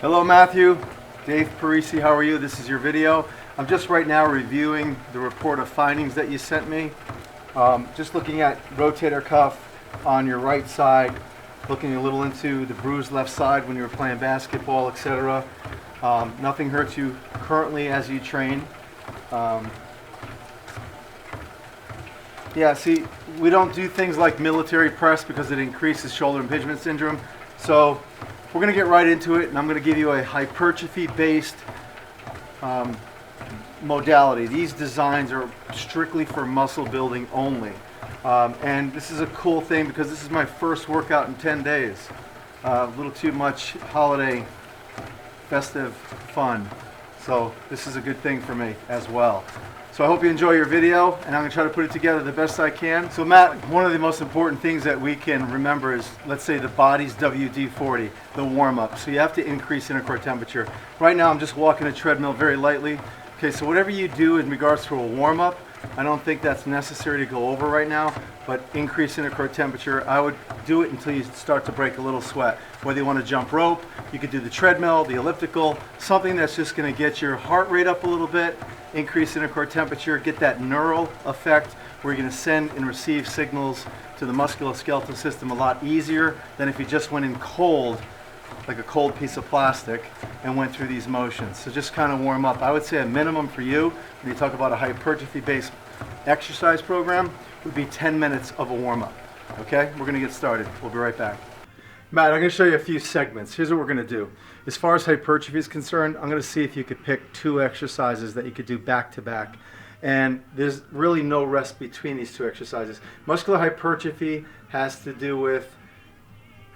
Hello Matthew, Dave Parisi, how are you? This is your video. I'm just right now reviewing the report of findings that you sent me. Just looking at rotator cuff on your right side, looking a little into the bruised left side when you were playing basketball, etc. Nothing hurts you currently as you train. Yeah, see, we don't do things like military press because it increases shoulder impingement syndrome. So we're going to get right into it, and I'm going to give you a hypertrophy-based modality. These designs are strictly for muscle building only. And this is a cool thing because this is my first workout in 10 days. A little too much holiday festive fun. So this is a good thing for me as well. So I hope you enjoy your video, and I'm going to try to put it together the best I can. So Matt, one of the most important things that we can remember is, let's say, the body's WD-40, the warm-up. So you have to increase intercore temperature. Right now I'm just walking a treadmill very lightly. Okay, so whatever you do in regards to a warm-up, I don't think that's necessary to go over right now, but increase intercore temperature. I would do it until you start to break a little sweat. Whether you want to jump rope, you could do the treadmill, the elliptical, something that's just going to get your heart rate up a little bit, increase intercore temperature, get that neural effect where you're going to send and receive signals to the musculoskeletal system a lot easier than if you just went in cold, like a cold piece of plastic, and went through these motions. So just kind of warm up. I would say a minimum for you, when you talk about a hypertrophy-based exercise program, would be 10 minutes of a warm-up. Okay, we're going to get started. We'll be right back. Matt, I'm going to show you a few segments. Here's what we're going to do. As far as hypertrophy is concerned, I'm going to see if you could pick 2 exercises that you could do back to back. And there's really no rest between these 2 exercises. Muscular hypertrophy has to do with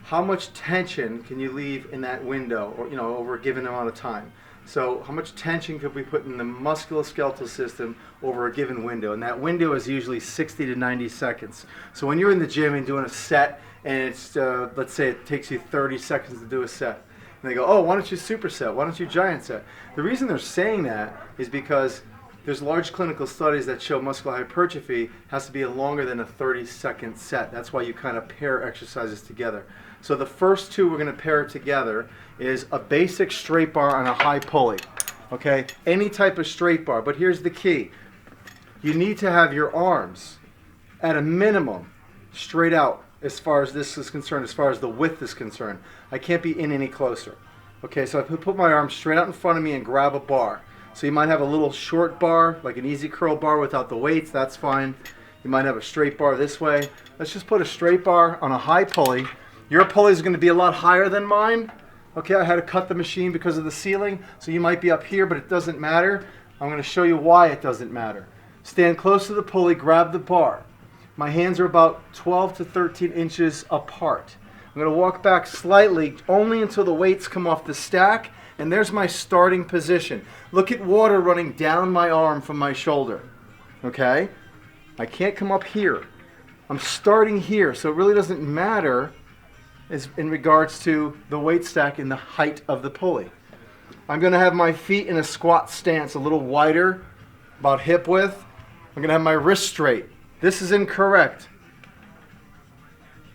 how much tension can you leave in that window, or over a given amount of time. So how much tension could we put in the musculoskeletal system over a given window? And that window is usually 60 to 90 seconds. So when you're in the gym and doing a set, and it's, let's say it takes you 30 seconds to do a set, and they go, oh, why don't you superset? Why don't you giant set? The reason they're saying that is because there's large clinical studies that show muscular hypertrophy has to be longer than a 30-second set. That's why you kind of pair exercises together. So the first 2 we're going to pair together is a basic straight bar on a high pulley. Okay, any type of straight bar. But here's the key. You need to have your arms at a minimum straight out as far as this is concerned, as far as the width is concerned. I can't be in any closer. Okay, so I put my arms straight out in front of me and grab a bar. So you might have a little short bar, like an easy curl bar without the weights, that's fine. You might have a straight bar this way. Let's just put a straight bar on a high pulley. Your pulley is going to be a lot higher than mine. Okay, I had to cut the machine because of the ceiling, so you might be up here, but it doesn't matter. I'm going to show you why it doesn't matter. Stand close to the pulley, grab the bar. My hands are about 12 to 13 inches apart. I'm going to walk back slightly, only until the weights come off the stack, and there's my starting position. Look at water running down my arm from my shoulder. Okay? I can't come up here. I'm starting here, so it really doesn't matter in regards to the weight stack and the height of the pulley. I'm going to have my feet in a squat stance, a little wider, about hip width. I'm going to have my wrist straight. This is incorrect.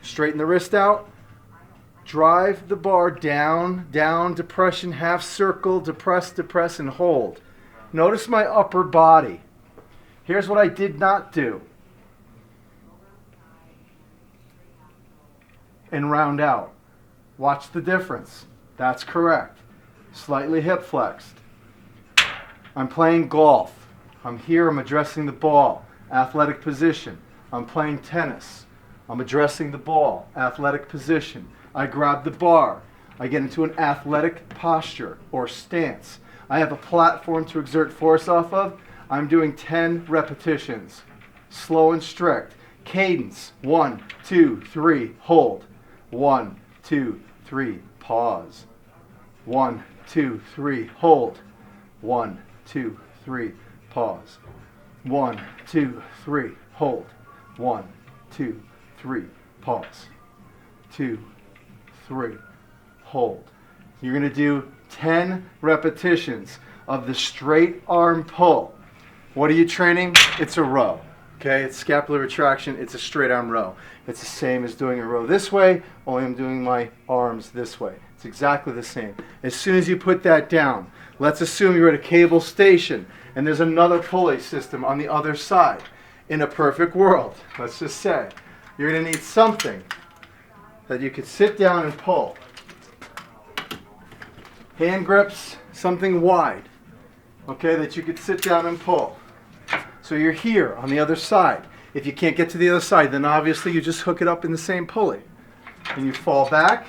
Straighten the wrist out. Drive the bar down, down, depression, half circle, depress, depress, and hold. Notice my upper body. Here's what I did not do. And round out. Watch the difference. That's correct. Slightly hip flexed. I'm playing golf. I'm here, I'm addressing the ball. Athletic position. I'm playing tennis. I'm addressing the ball. Athletic position. I grab the bar. I get into an athletic posture or stance. I have a platform to exert force off of. I'm doing 10 repetitions. Slow and strict. Cadence. 1, 2, 3, hold. 1, 2, 3, pause. 1, 2, 3, hold. 1, 2, 3, pause. 1, 2, 3, hold. 1, 2, 3, pause. 2, 3, hold. You're going to do 10 repetitions of the straight arm pull. What are you training? It's a row. Okay, it's scapular retraction, it's a straight arm row. It's the same as doing a row this way, only I'm doing my arms this way. It's exactly the same. As soon as you put that down, let's assume you're at a cable station and there's another pulley system on the other side. In a perfect world, let's just say, you're going to need something that you could sit down and pull. Hand grips, something wide, okay, that you could sit down and pull. So you're here on the other side. If you can't get to the other side, then obviously you just hook it up in the same pulley. And you fall back,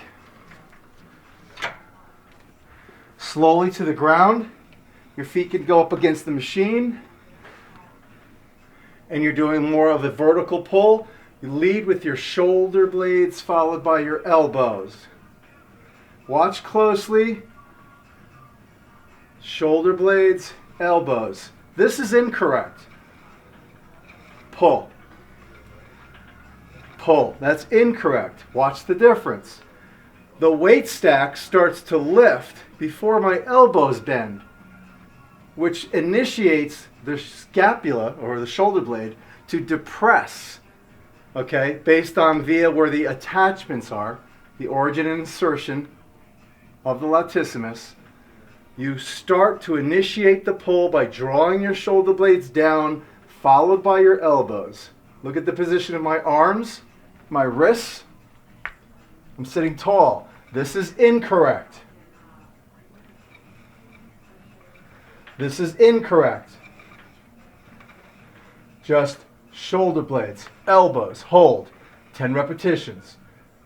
slowly to the ground. Your feet can go up against the machine. And you're doing more of a vertical pull. You lead with your shoulder blades followed by your elbows. Watch closely. Shoulder blades, elbows. This is incorrect. Pull. Pull. That's incorrect. Watch the difference. The weight stack starts to lift before my elbows bend, which initiates the scapula or the shoulder blade to depress, okay, based on via where the attachments are, the origin and insertion of the latissimus. You start to initiate the pull by drawing your shoulder blades down, followed by your elbows. Look at the position of my arms, my wrists. I'm sitting tall. This is incorrect. This is incorrect. Just shoulder blades, elbows, hold. 10 repetitions.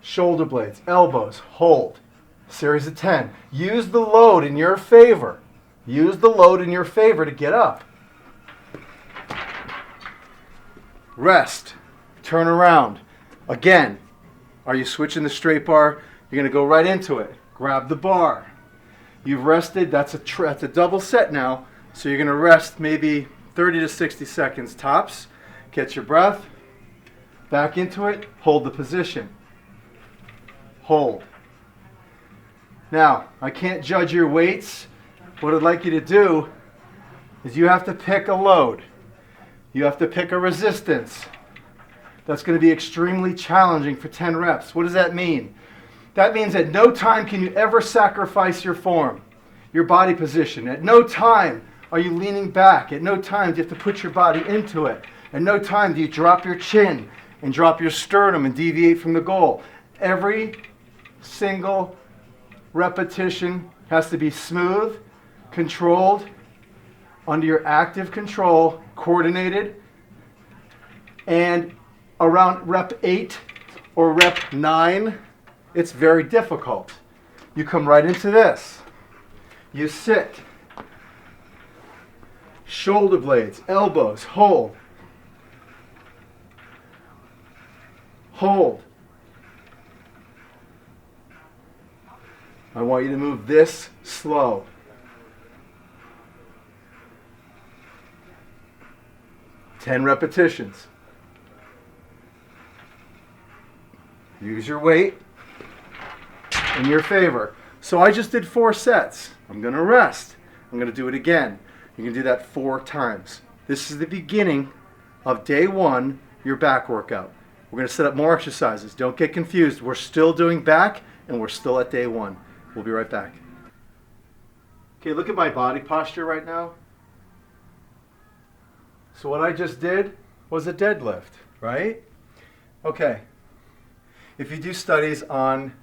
Shoulder blades, elbows, hold. Series of 10. Use the load in your favor. Use the load in your favor to get up. Rest. Turn around. Again, are you switching the straight bar? You're going to go right into it. Grab the bar. You've rested. That's a double set now. So you're going to rest maybe 30 to 60 seconds tops. Catch your breath. Back into it. Hold the position. Hold. Now, I can't judge your weights. What I'd like you to do is you have to pick a load. You have to pick a resistance. That's going to be extremely challenging for 10 reps. What does that mean? That means at no time can you ever sacrifice your form, your body position. At no time are you leaning back. At no time do you have to put your body into it. At no time do you drop your chin and drop your sternum and deviate from the goal. Every single repetition has to be smooth, controlled, under your active control, coordinated, and around rep 8 or rep 9, it's very difficult. You come right into this. You sit. Shoulder blades, elbows, hold. Hold. I want you to move this slow. Ten repetitions. Use your weight in your favor. So I just did 4 sets. I'm going to rest. I'm going to do it again. You can do that 4 times. This is the beginning of day 1, your back workout. We're going to set up more exercises. Don't get confused. We're still doing back and we're still at day 1. We'll be right back. Okay, look at my body posture right now. So what I just did was a deadlift, right? Okay. If you do studies on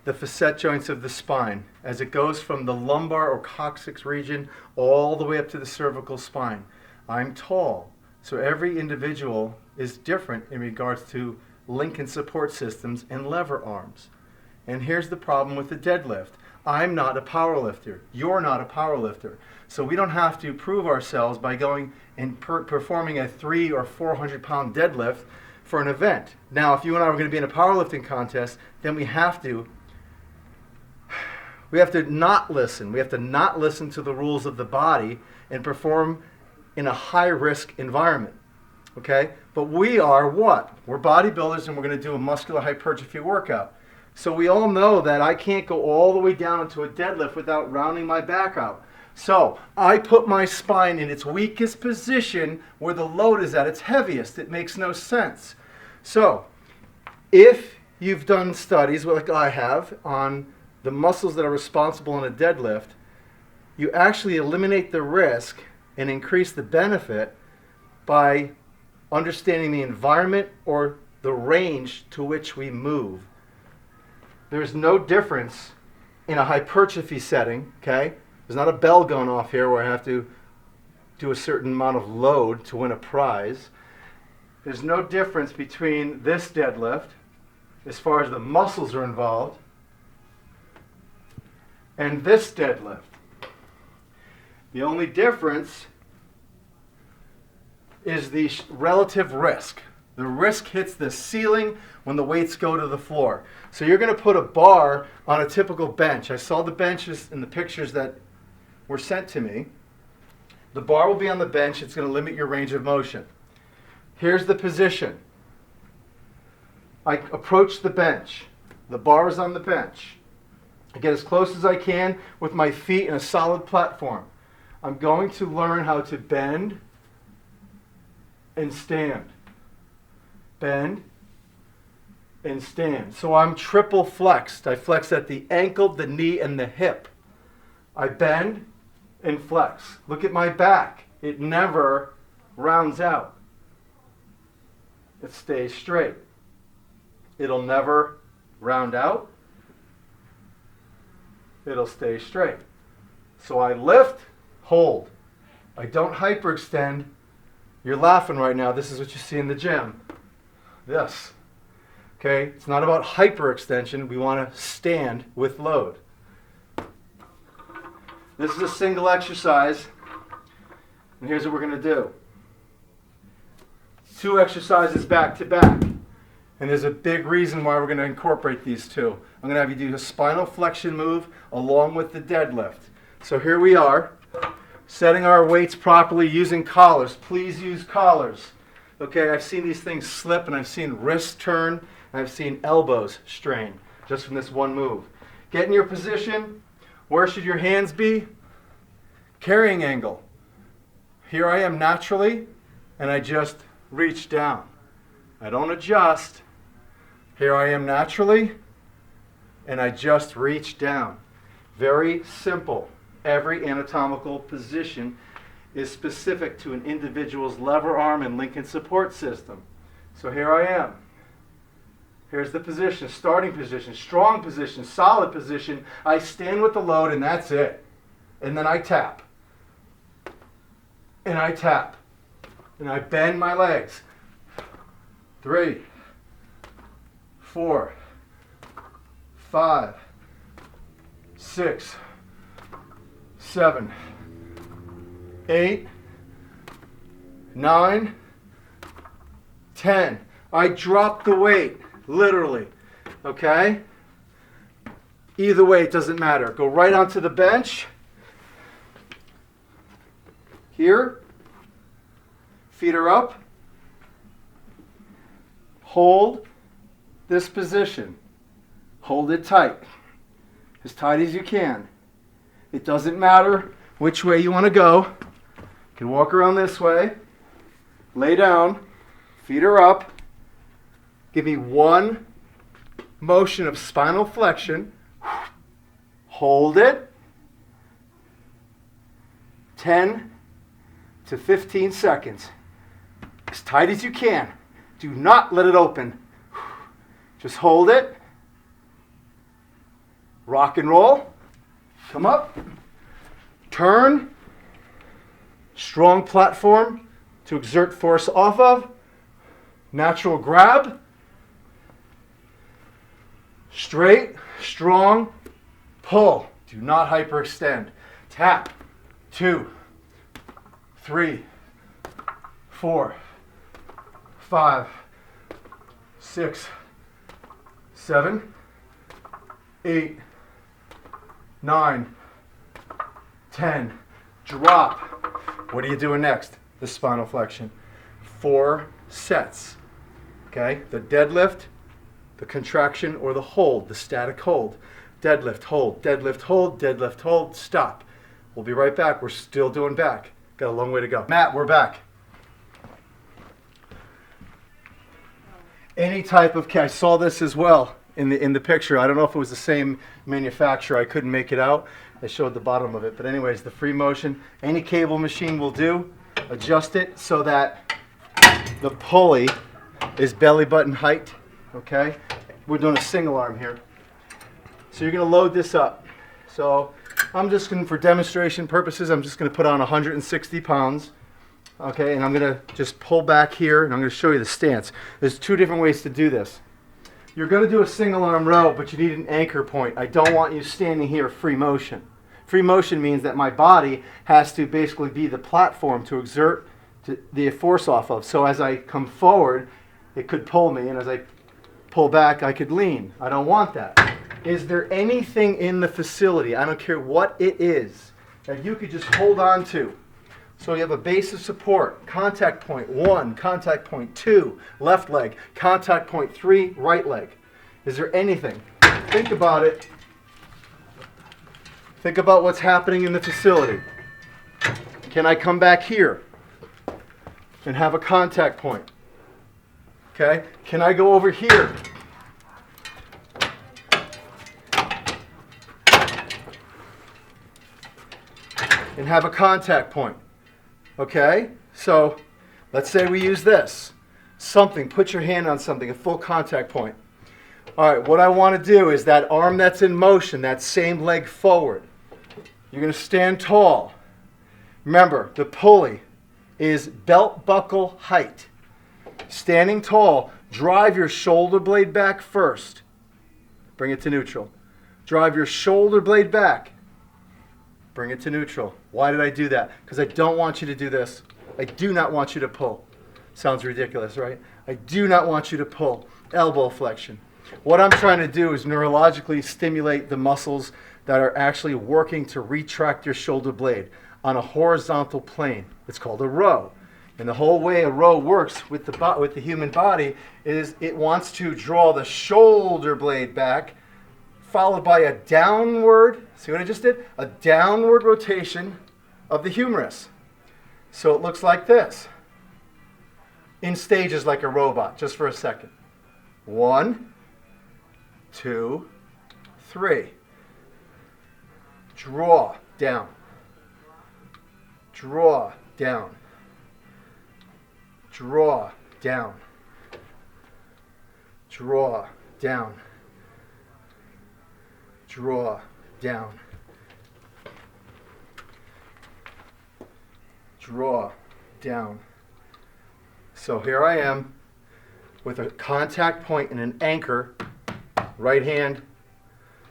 the facet joints of the spine, as it goes from the lumbar or coccyx region all the way up to the cervical spine, I'm tall. So every individual is different in regards to link and support systems and lever arms. And here's the problem with the deadlift. I'm not a power lifter. You're not a power lifter. So we don't have to prove ourselves by going and performing a 300 or 400 pound deadlift for an event. Now, if you and I were going to be in a powerlifting contest, then we have to not listen. We have to not listen to the rules of the body and perform in a high-risk environment. Okay? But we are what? We're bodybuilders and we're going to do a muscular hypertrophy workout. So we all know that I can't go all the way down into a deadlift without rounding my back out. So I put my spine in its weakest position where the load is at its heaviest. It makes no sense. So if you've done studies like I have on the muscles that are responsible in a deadlift, you actually eliminate the risk and increase the benefit by understanding the environment or the range to which we move. There's no difference in a hypertrophy setting, okay? There's not a bell going off here where I have to do a certain amount of load to win a prize. There's no difference between this deadlift, as far as the muscles are involved, and this deadlift. The only difference is the relative risk. The risk hits the ceiling when the weights go to the floor. So you're going to put a bar on a typical bench. I saw the benches in the pictures that were sent to me. The bar will be on the bench. It's going to limit your range of motion. Here's the position. I approach the bench. The bar is on the bench. I get as close as I can with my feet in a solid platform. I'm going to learn how to bend and stand. Bend and stand. So I'm triple flexed. I flex at the ankle, the knee, and the hip. I bend and flex. Look at my back. It never rounds out. It stays straight. It'll never round out. It'll stay straight. So I lift, hold. I don't hyperextend. You're laughing right now. This is what you see in the gym. This. Okay? It's not about hyperextension. We want to stand with load. This is a single exercise. And here's what we're going to do. 2 exercises back to back. And there's a big reason why we're going to incorporate these two. I'm going to have you do a spinal flexion move along with the deadlift. So here we are, setting our weights properly using collars. Please use collars. Okay, I've seen these things slip, and I've seen wrists turn, and I've seen elbows strain just from this one move. Get in your position. Where should your hands be? Carrying angle. Here I am naturally, and I just reach down. I don't adjust. Here I am naturally, and I just reach down. Very simple. Every anatomical position is specific to an individual's lever arm and link and support system. So here I am. Here's the position, starting position, strong position, solid position. I stand with the load, and that's it. And then I tap. And I tap. And I bend my legs. 3, 4, 5, 6, 7, 8, 9, 10. I drop the weight, literally. Okay? Either way, it doesn't matter. Go right onto the bench. Here. Feet are up. Hold this position. Hold it tight as you can. It doesn't matter which way you want to go. You can walk around this way, lay down, feet are up. Give me one motion of spinal flexion. Hold it. 10 to 15 seconds. As tight as you can. Do not let it open. Just hold it. Rock and roll. Come up. Turn. Strong platform to exert force off of. Natural grab. Straight, strong, pull. Do not hyperextend. Tap. 2, 3, 4, 5, 6, 7, 8, 9, 10. Drop. What are you doing next? The spinal flexion. 4 sets. Okay? The deadlift, the contraction, or the hold, the static hold. Deadlift, hold, deadlift, hold, deadlift, hold, stop. We'll be right back. We're still doing back. Got a long way to go. Matt, we're back. Any type of I saw this as well in the picture. I don't know if it was the same manufacturer. I couldn't make it out. I showed the bottom of it. But anyways, the free motion, any cable machine will do. Adjust it so that the pulley is belly button height. Okay? We're doing a single arm here. So you're going to load this up. So I'm just going, for demonstration purposes, I'm just going to put on 160 pounds. Okay, and I'm going to just pull back here, and I'm going to show you the stance. There's two different ways to do this. You're going to do a single arm row, but you need an anchor point. I don't want you standing here free motion. Free motion means that my body has to basically be the platform to exert the force off of. So as I come forward, it could pull me, and as I pull back, I could lean. I don't want that. Is there anything in the facility, I don't care what it is, that you could just hold on to? So you have a base of support, contact point 1, contact point 2, left leg, contact point 3, right leg. Is there anything? Think about it. Think about what's happening in the facility. Can I come back here and have a contact point? Okay? Can I go over here? And have a contact point? Okay? So let's say we use this. Something, put your hand on something, a full contact point. All right, what I want to do is that arm that's in motion, that same leg forward. You're going to stand tall. Remember, the pulley is belt buckle height. Standing tall, drive your shoulder blade back first. Bring it to neutral. Drive your shoulder blade back. Bring it to neutral. Why did I do that? Because I don't want you to do this. I do not want you to pull. Sounds ridiculous, right? I do not want you to pull. Elbow flexion. What I'm trying to do is neurologically stimulate the muscles that are actually working to retract your shoulder blade on a horizontal plane. It's called a row. And the whole way a row works with the human body is it wants to draw the shoulder blade back, followed by a downward, see what I just did? A downward rotation of the humerus. So it looks like this. In stages like a robot, just for a second. 1, 2, 3. Draw down. Draw down. Draw down. Draw down. Draw down. Draw down. So here I am with a contact point and an anchor, right hand,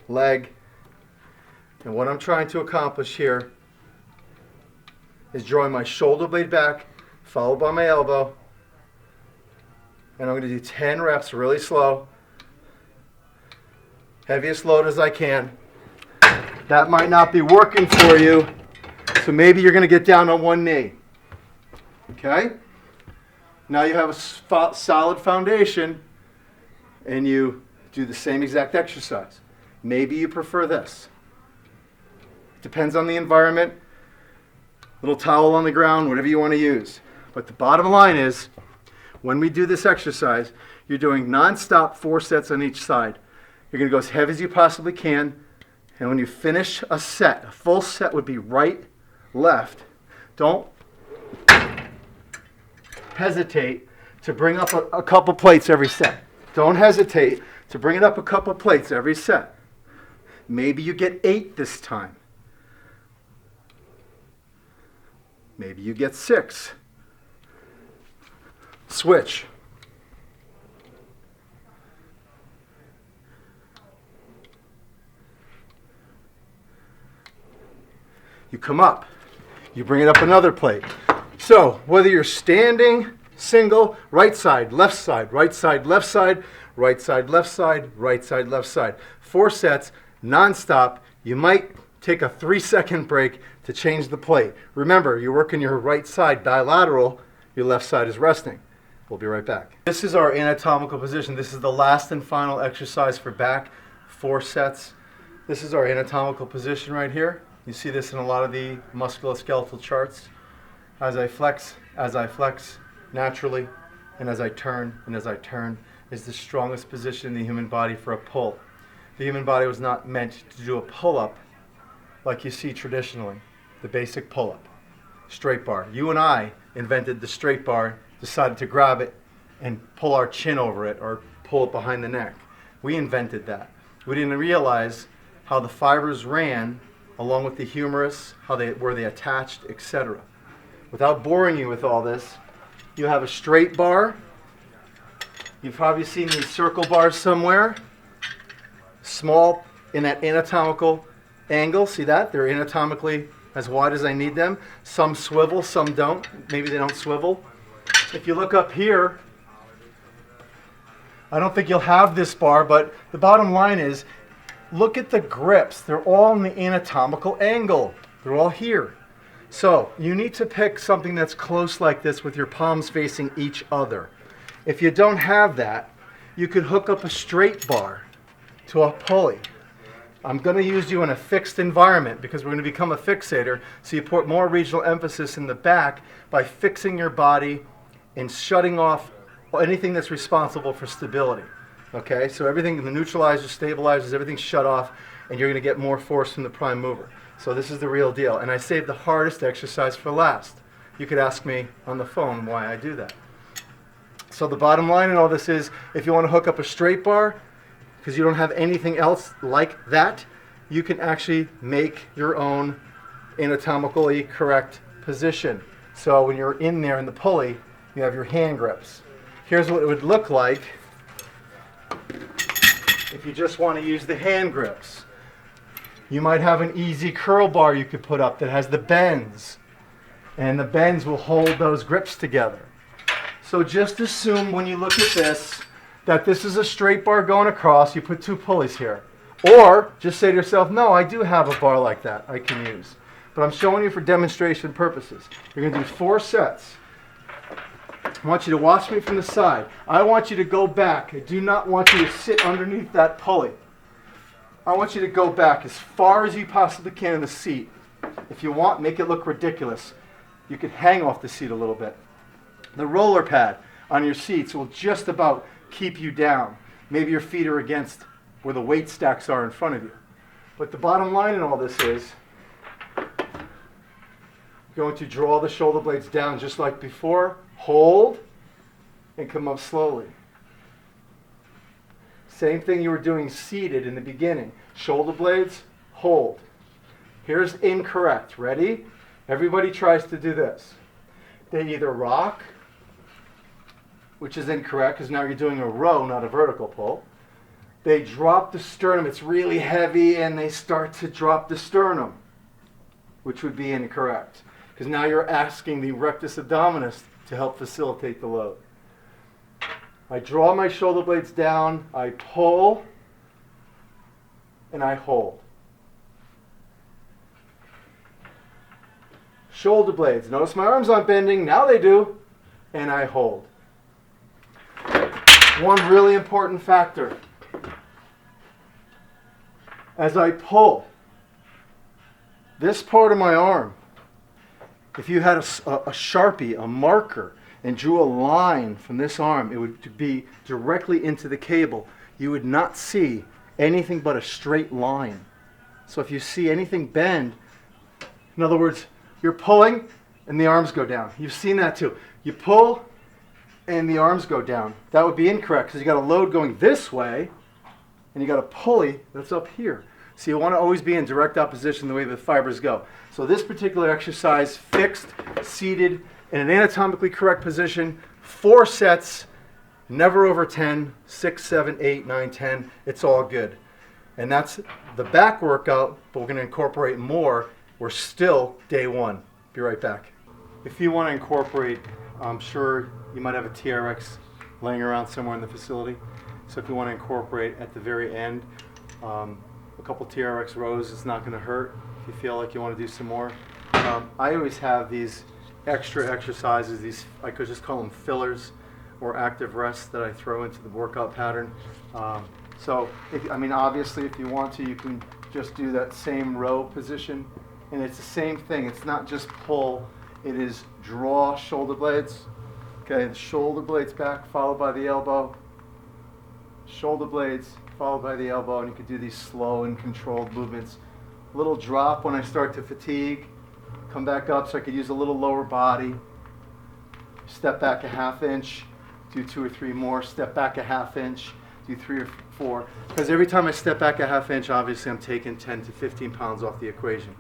leg, and what I'm trying to accomplish here is drawing my shoulder blade back, followed by my elbow, and I'm going to do 10 reps really slow, heaviest load as I can. That might not be working for you, so maybe you're going to get down on one knee. Okay? Now you have a solid foundation, and you do the same exact exercise. Maybe you prefer this. Depends on the environment. Little towel on the ground, whatever you want to use. But the bottom line is, when we do this exercise, you're doing non-stop 4 sets on each side. You're going to go as heavy as you possibly can. And when you finish a set, a full set would be right, left. Don't hesitate to bring up a couple plates every set. Don't hesitate to bring it up a couple plates every set. Maybe you get 8 this time. Maybe you get 6. Switch. You come up. You bring it up another plate. So whether you're standing, single, right side, left side, right side, left side, right side, left side, right side, left side. 4 sets, non-stop. You might take a 3-second break to change the plate. Remember, you're working your right side bilateral, your left side is resting. We'll be right back. This is our anatomical position. This is the last and final exercise for back, 4 sets. This is our anatomical position right here. You see this in a lot of the musculoskeletal charts. As I flex naturally, and as I turn is the strongest position in the human body for a pull. The human body was not meant to do a pull-up like you see traditionally, the basic pull-up, straight bar. You and I invented the straight bar, decided to grab it and pull our chin over it or pull it behind the neck. We invented that. We didn't realize how the fibers ran along with the humerus, where they attached, etc. Without boring you with all this, you have a straight bar. You've probably seen these circle bars somewhere. Small in that anatomical angle. See that? They're anatomically as wide as I need them. Some swivel, some don't. Maybe they don't swivel. If you look up here, I don't think you'll have this bar, but the bottom line is, look at the grips. They're all in the anatomical angle. They're all here. So you need to pick something that's close like this with your palms facing each other. If you don't have that, you could hook up a straight bar to a pulley. I'm going to use you in a fixed environment because we're going to become a fixator, so you put more regional emphasis in the back by fixing your body and shutting off anything that's responsible for stability. Okay, so everything, the neutralizers, stabilizers, everything's shut off, and you're going to get more force from the prime mover. So this is the real deal. And I saved the hardest exercise for last. You could ask me on the phone why I do that. So the bottom line in all this is, if you want to hook up a straight bar, because you don't have anything else like that, you can actually make your own anatomically correct position. So when you're in there in the pulley, you have your hand grips. Here's what it would look like if you just want to use the hand grips. You might have an easy curl bar you could put up that has the bends, and the bends will hold those grips together. So just assume when you look at this that this is a straight bar going across. You put two pulleys here. Or just say to yourself, no, I do have a bar like that I can use. But I'm showing you for demonstration purposes. You're going to do 4 sets. I want you to watch me from the side. I want you to go back. I do not want you to sit underneath that pulley. I want you to go back as far as you possibly can in the seat. If you want, make it look ridiculous. You could hang off the seat a little bit. The roller pad on your seats will just about keep you down. Maybe your feet are against where the weight stacks are in front of you. But the bottom line in all this is, you're going to draw the shoulder blades down just like before, hold, and come up slowly. Same thing you were doing seated in the beginning. Shoulder blades, hold. Here's incorrect. Ready? Everybody tries to do this. They either rock, which is incorrect because now you're doing a row, not a vertical pull. They drop the sternum. It's really heavy, and they start to drop the sternum, which would be incorrect because now you're asking the rectus abdominis to help facilitate the load. I draw my shoulder blades down, I pull, and I hold. Shoulder blades. Notice my arms aren't bending. Now they do. And I hold. One really important factor. As I pull, this part of my arm, if you had a Sharpie, a marker, and drew a line from this arm, it would be directly into the cable. You would not see anything but a straight line. So if you see anything bend, in other words, you're pulling and the arms go down. You've seen that too. You pull and the arms go down. That would be incorrect because you got a load going this way and you got a pulley that's up here. So you want to always be in direct opposition the way the fibers go. So this particular exercise, fixed, seated, in an anatomically correct position, 4 sets, never over 10, 6, 7, 8, 9, 10. It's all good. And that's the back workout, but we're going to incorporate more. We're still day 1. Be right back. If you want to incorporate, I'm sure you might have a TRX laying around somewhere in the facility. So if you want to incorporate at the very end, a couple TRX rows, it's not going to hurt. If you feel like you want to do some more. I always have these extra exercises, these, I could just call them fillers or active rests that I throw into the workout pattern. So, obviously if you want to, you can just do that same row position And it's the same thing. It's not just pull, it is draw shoulder blades. Okay, the shoulder blades back, followed by the elbow. Shoulder blades, followed by the elbow, and you can do these slow and controlled movements. Little drop when I start to fatigue. Come back up so I could use a little lower body. Step back a half inch, do 2 or 3 more. Step back a half inch, do 3 or 4. Because every time I step back a half inch, obviously I'm taking 10 to 15 pounds off the equation.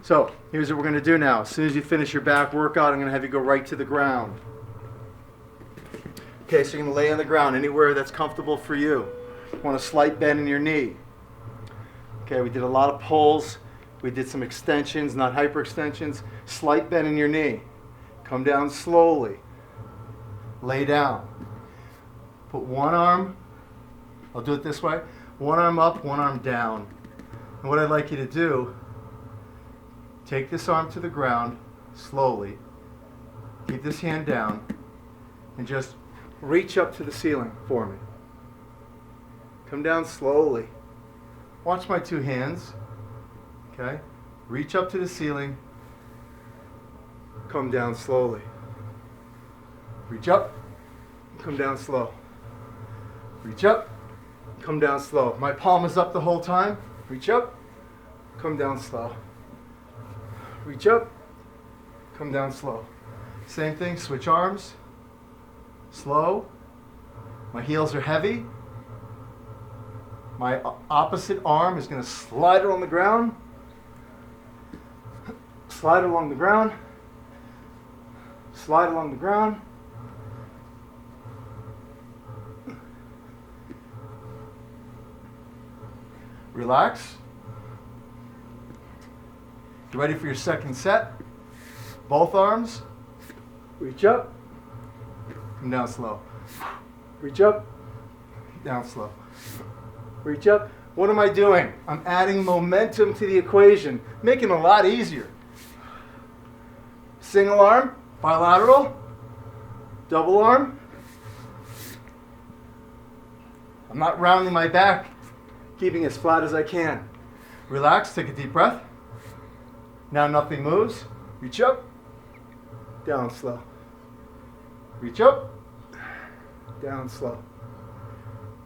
So here's what we're going to do now. As soon as you finish your back workout, I'm going to have you go right to the ground. Okay, so you're going to lay on the ground anywhere that's comfortable for you. You want a slight bend in your knee. Okay, we did a lot of pulls. We did some extensions, not hyperextensions. Slight bend in your knee. Come down slowly. Lay down. Put one arm, I'll do it this way, one arm up, one arm down. And what I'd like you to do, take this arm to the ground slowly. Keep this hand down and just reach up to the ceiling for me. Come down slowly. Watch my 2 hands. Okay? Reach up to the ceiling. Come down slowly. Reach up. Come down slow. Reach up. Come down slow. My palm is up the whole time. Reach up. Come down slow. Reach up. Come down slow. Same thing. Switch arms. Slow. My heels are heavy. My opposite arm is going to slide it on the ground. Slide along the ground. Slide along the ground. Relax. You ready for your second set? Both arms. Reach up. Come down slow. Reach up. Down slow. Reach up. What am I doing? I'm adding momentum to the equation, making it a lot easier. Single arm, bilateral, double arm. I'm not rounding my back, keeping as flat as I can. Relax, take a deep breath. Now nothing moves. Reach up, down slow. Reach up, down slow.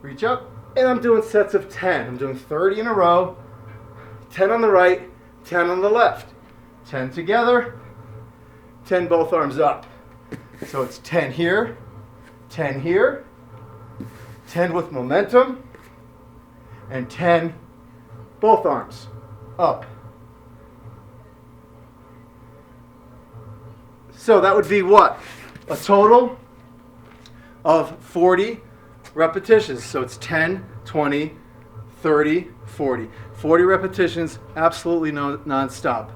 Reach up, and I'm doing sets of 10. I'm doing 30 in a row, 10 on the right, 10 on the left. 10 together, 10 both arms up. So it's 10 here, 10 here, 10 with momentum, and 10 both arms up. So that would be what? A total of 40 repetitions. So it's 10, 20, 30, 40. 40 repetitions, absolutely non-stop.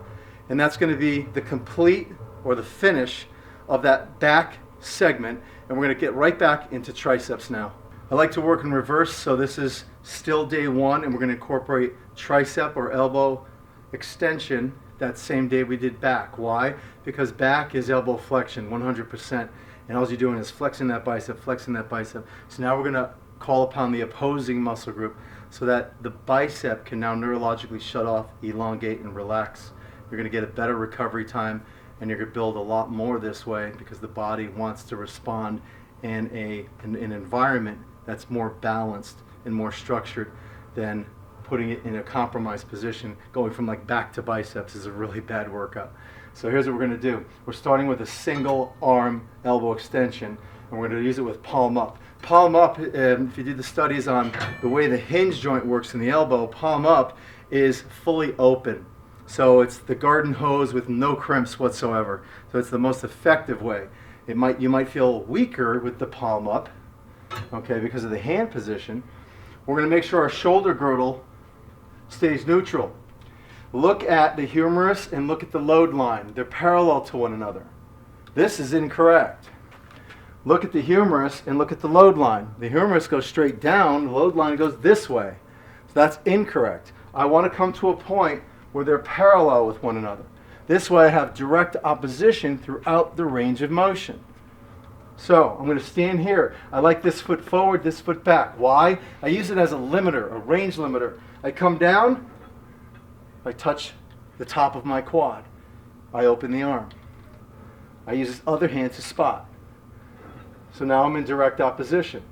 And that's going to be the complete or the finish of that back segment. And we're going to get right back into triceps now. I like to work in reverse, so this is still day 1, and we're going to incorporate tricep or elbow extension that same day we did back. Why? Because back is elbow flexion 100%, and all you're doing is flexing that bicep, flexing that bicep. So now we're going to call upon the opposing muscle group so that the bicep can now neurologically shut off, elongate, and relax. You're going to get a better recovery time, and you're going to build a lot more this way because the body wants to respond in an environment that's more balanced and more structured than putting it in a compromised position. Going from like back to biceps is a really bad workout. So here's what we're going to do. We're starting with a single arm elbow extension, and we're going to use it with palm up. Palm up, if you do the studies on the way the hinge joint works in the elbow, palm up is fully open. So it's the garden hose with no crimps whatsoever. So it's the most effective way. You might feel weaker with the palm up, okay, because of the hand position. We're going to make sure our shoulder girdle stays neutral. Look at the humerus and look at the load line. They're parallel to one another. This is incorrect. Look at the humerus and look at the load line. The humerus goes straight down, the load line goes this way. So that's incorrect. I want to come to a point where they're parallel with one another. This way I have direct opposition throughout the range of motion. So I'm going to stand here. I like this foot forward, this foot back. Why? I use it as a limiter, a range limiter. I come down, I touch the top of my quad. I open the arm. I use this other hand to spot. So now I'm in direct opposition.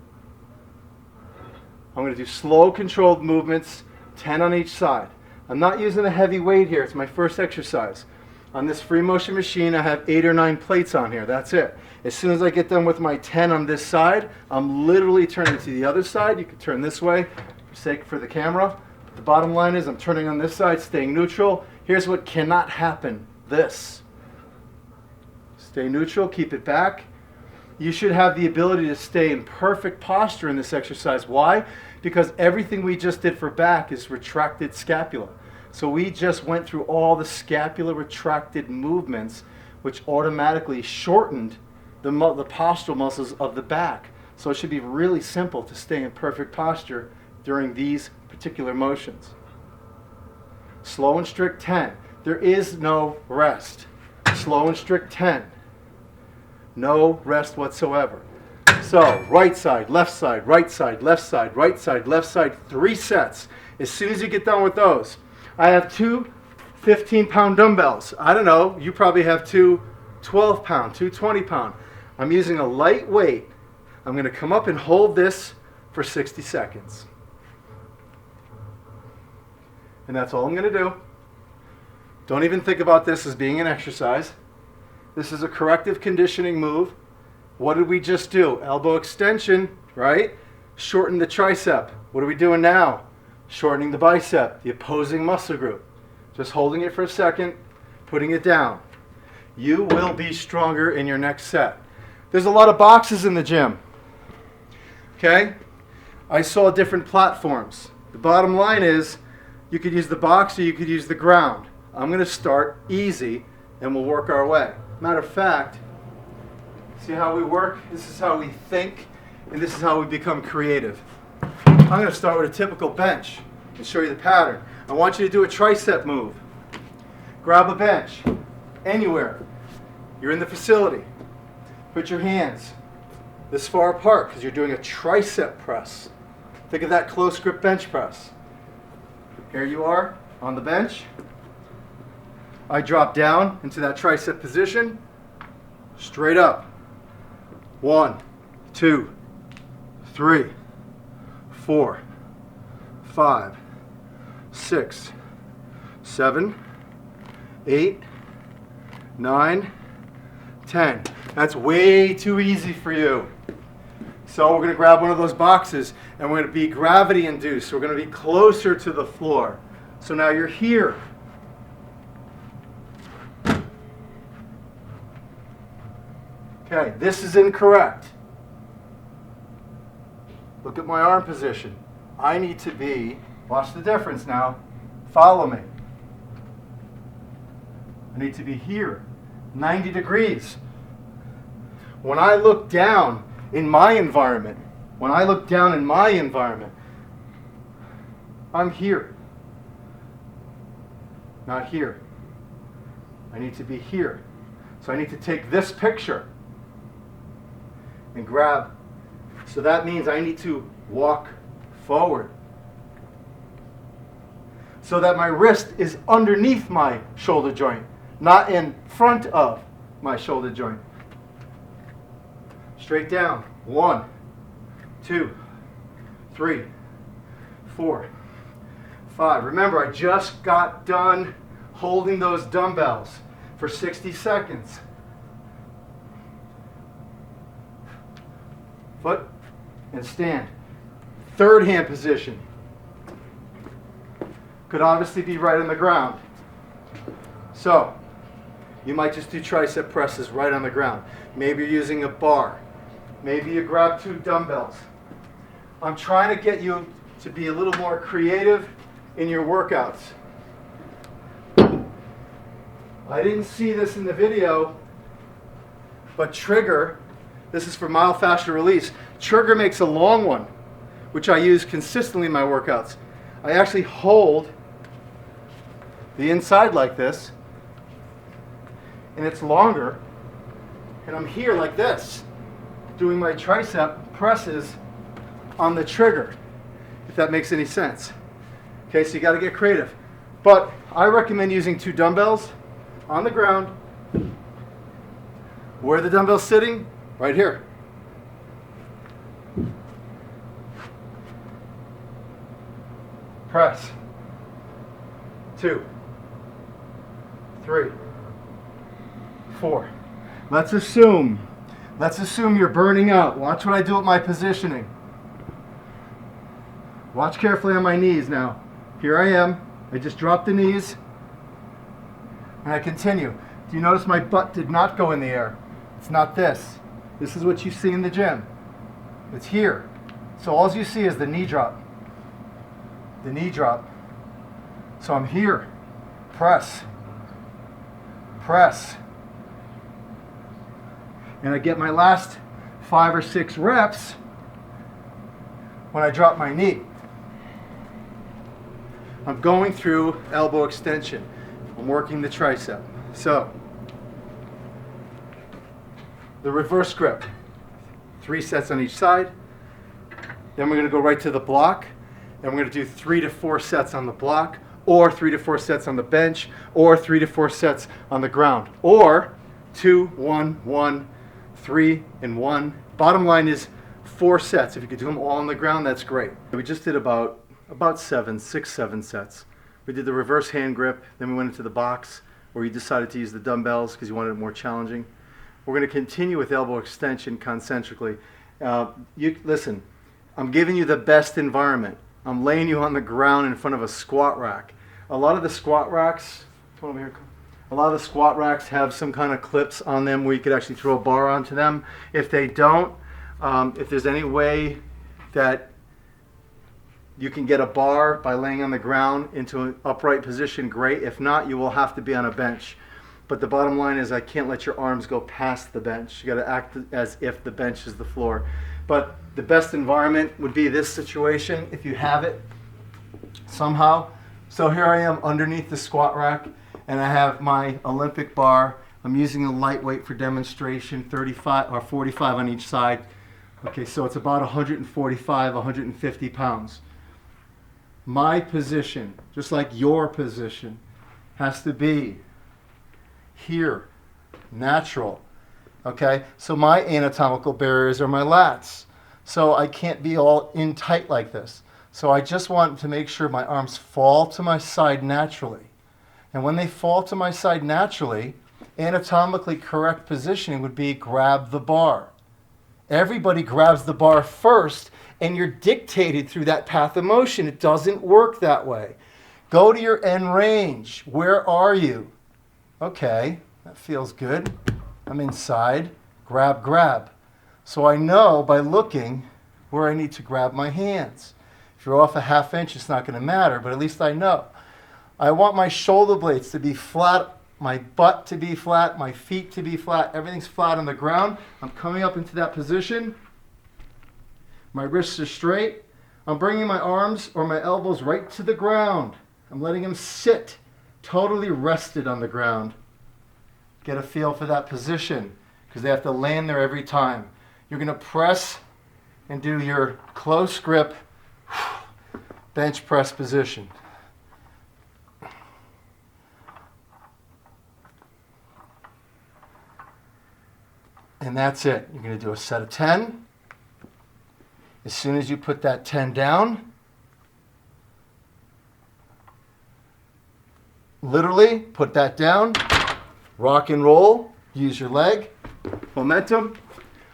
I'm going to do slow, controlled movements, 10 on each side. I'm not using a heavy weight here. It's my first exercise. On this free motion machine, I have 8 or 9 plates on here. That's it. As soon as I get done with my 10 on this side, I'm literally turning to the other side. You can turn this way for the camera. The bottom line is I'm turning on this side, staying neutral. Here's what cannot happen. This. Stay neutral, keep it back. You should have the ability to stay in perfect posture in this exercise. Why? Because everything we just did for back is retracted scapula. So we just went through all the scapula retracted movements, which automatically shortened the postural muscles of the back. So it should be really simple to stay in perfect posture during these particular motions. Slow and strict 10. There is no rest. Slow and strict 10. No rest whatsoever. So, right side, left side, right side, left side, right side, left side, 3 sets. As soon as you get done with those, I have 2 15-pound dumbbells. I don't know, you probably have 2 12-pound, 2 20-pound. I'm using a light weight. I'm going to come up and hold this for 60 seconds. And that's all I'm going to do. Don't even think about this as being an exercise. This is a corrective conditioning move. What did we just do? Elbow extension, right? Shorten the tricep. What are we doing now? Shortening the bicep, the opposing muscle group. Just holding it for a second, putting it down. You will be stronger in your next set. There's a lot of boxes in the gym. Okay? I saw different platforms. The bottom line is you could use the box or you could use the ground. I'm going to start easy and we'll work our way. Matter of fact, see how we work? This is how we think, and this is how we become creative. I'm going to start with a typical bench and show you the pattern. I want you to do a tricep move. Grab a bench, anywhere. You're in the facility. Put your hands this far apart because you're doing a tricep press. Think of that close grip bench press. Here you are on the bench. I drop down into that tricep position, straight up. 1, 2, 3, 4, 5, 6, 7, 8, 9, 10. That's way too easy for you. So we're going to grab one of those boxes and we're going to be gravity induced. We're going to be closer to the floor. So now you're here. Okay, this is incorrect. Look at my arm position. I need to be, watch the difference now, follow me. I need to be here, 90 degrees. When I look down in my environment, I'm here, not here. I need to be here. So I need to take this picture and grab. So that means I need to walk forward so that my wrist is underneath my shoulder joint, not in front of my shoulder joint. Straight down. 1, 2, 3, 4, 5. Remember, I just got done holding those dumbbells for 60 seconds. Foot and stand. Third hand position. Could obviously be right on the ground. So, you might just do tricep presses right on the ground. Maybe you're using a bar. Maybe you grab 2 dumbbells. I'm trying to get you to be a little more creative in your workouts. I didn't see this in the video, but Trigger, this is for myofascial release. Trigger makes a long one, which I use consistently in my workouts. I actually hold the inside like this, and it's longer, and I'm here like this, doing my tricep presses on the trigger, if that makes any sense. Okay, so you got to get creative. But I recommend using 2 dumbbells on the ground. Where are the dumbbells sitting? Right here. Press. 2, 3, 4. Let's assume you're burning out. Watch what I do with my positioning. Watch carefully on my knees now. Here I am. I just dropped the knees. And I continue. Do you notice my butt did not go in the air? It's not this. This is what you see in the gym. It's here. So all you see is the knee drop. The knee drop. So I'm here. Press. Press. And I get my last 5 or 6 reps when I drop my knee. I'm going through elbow extension. I'm working the tricep. So, the reverse grip. 3 sets on each side. Then we're going to go right to the block. And we're going to do 3 to 4 sets on the block, or 3 to 4 sets on the bench, or 3 to 4 sets on the ground, or 2, 1, 1, 3, and 1. Bottom line is 4 sets. If you could do them all on the ground, that's great. We just did about 6, 7 sets. We did the reverse hand grip, then we went into the box where you decided to use the dumbbells because you wanted it more challenging. We're going to continue with elbow extension concentrically. Listen, I'm giving you the best environment. I'm laying you on the ground in front of a squat rack. A lot of the squat racks, come over here. A lot of the squat racks have some kind of clips on them where you could actually throw a bar onto them. If they don't, if there's any way that you can get a bar by laying on the ground into an upright position, great. If not, you will have to be on a bench. But the bottom line is I can't let your arms go past the bench. You got to act as if the bench is the floor. But the best environment would be this situation if you have it somehow. So here I am underneath the squat rack and I have my Olympic bar. I'm using a lightweight for demonstration, 35 or 45 on each side. Okay, so it's about 145, 150 pounds. My position, just like your position, has to be here, natural. Okay, so my anatomical barriers are my lats. So I can't be all in tight like this. So I just want to make sure my arms fall to my side naturally. And when they fall to my side naturally, anatomically correct positioning would be grab the bar. Everybody grabs the bar first, and you're dictated through that path of motion. It doesn't work that way. Go to your end range. Where are you? Okay, that feels good. I'm inside. Grab, grab. So I know by looking where I need to grab my hands. If you're off a ½ inch, it's not going to matter, but at least I know. I want my shoulder blades to be flat, my butt to be flat, my feet to be flat. Everything's flat on the ground. I'm coming up into that position. My wrists are straight. I'm bringing my arms or my elbows right to the ground. I'm letting them sit totally rested on the ground. Get a feel for that position because they have to land there every time. You're going to press and do your close grip bench press position. And that's it. You're going to do a set of 10. As soon as you put that 10 down, literally put that down, rock and roll, use your leg, momentum.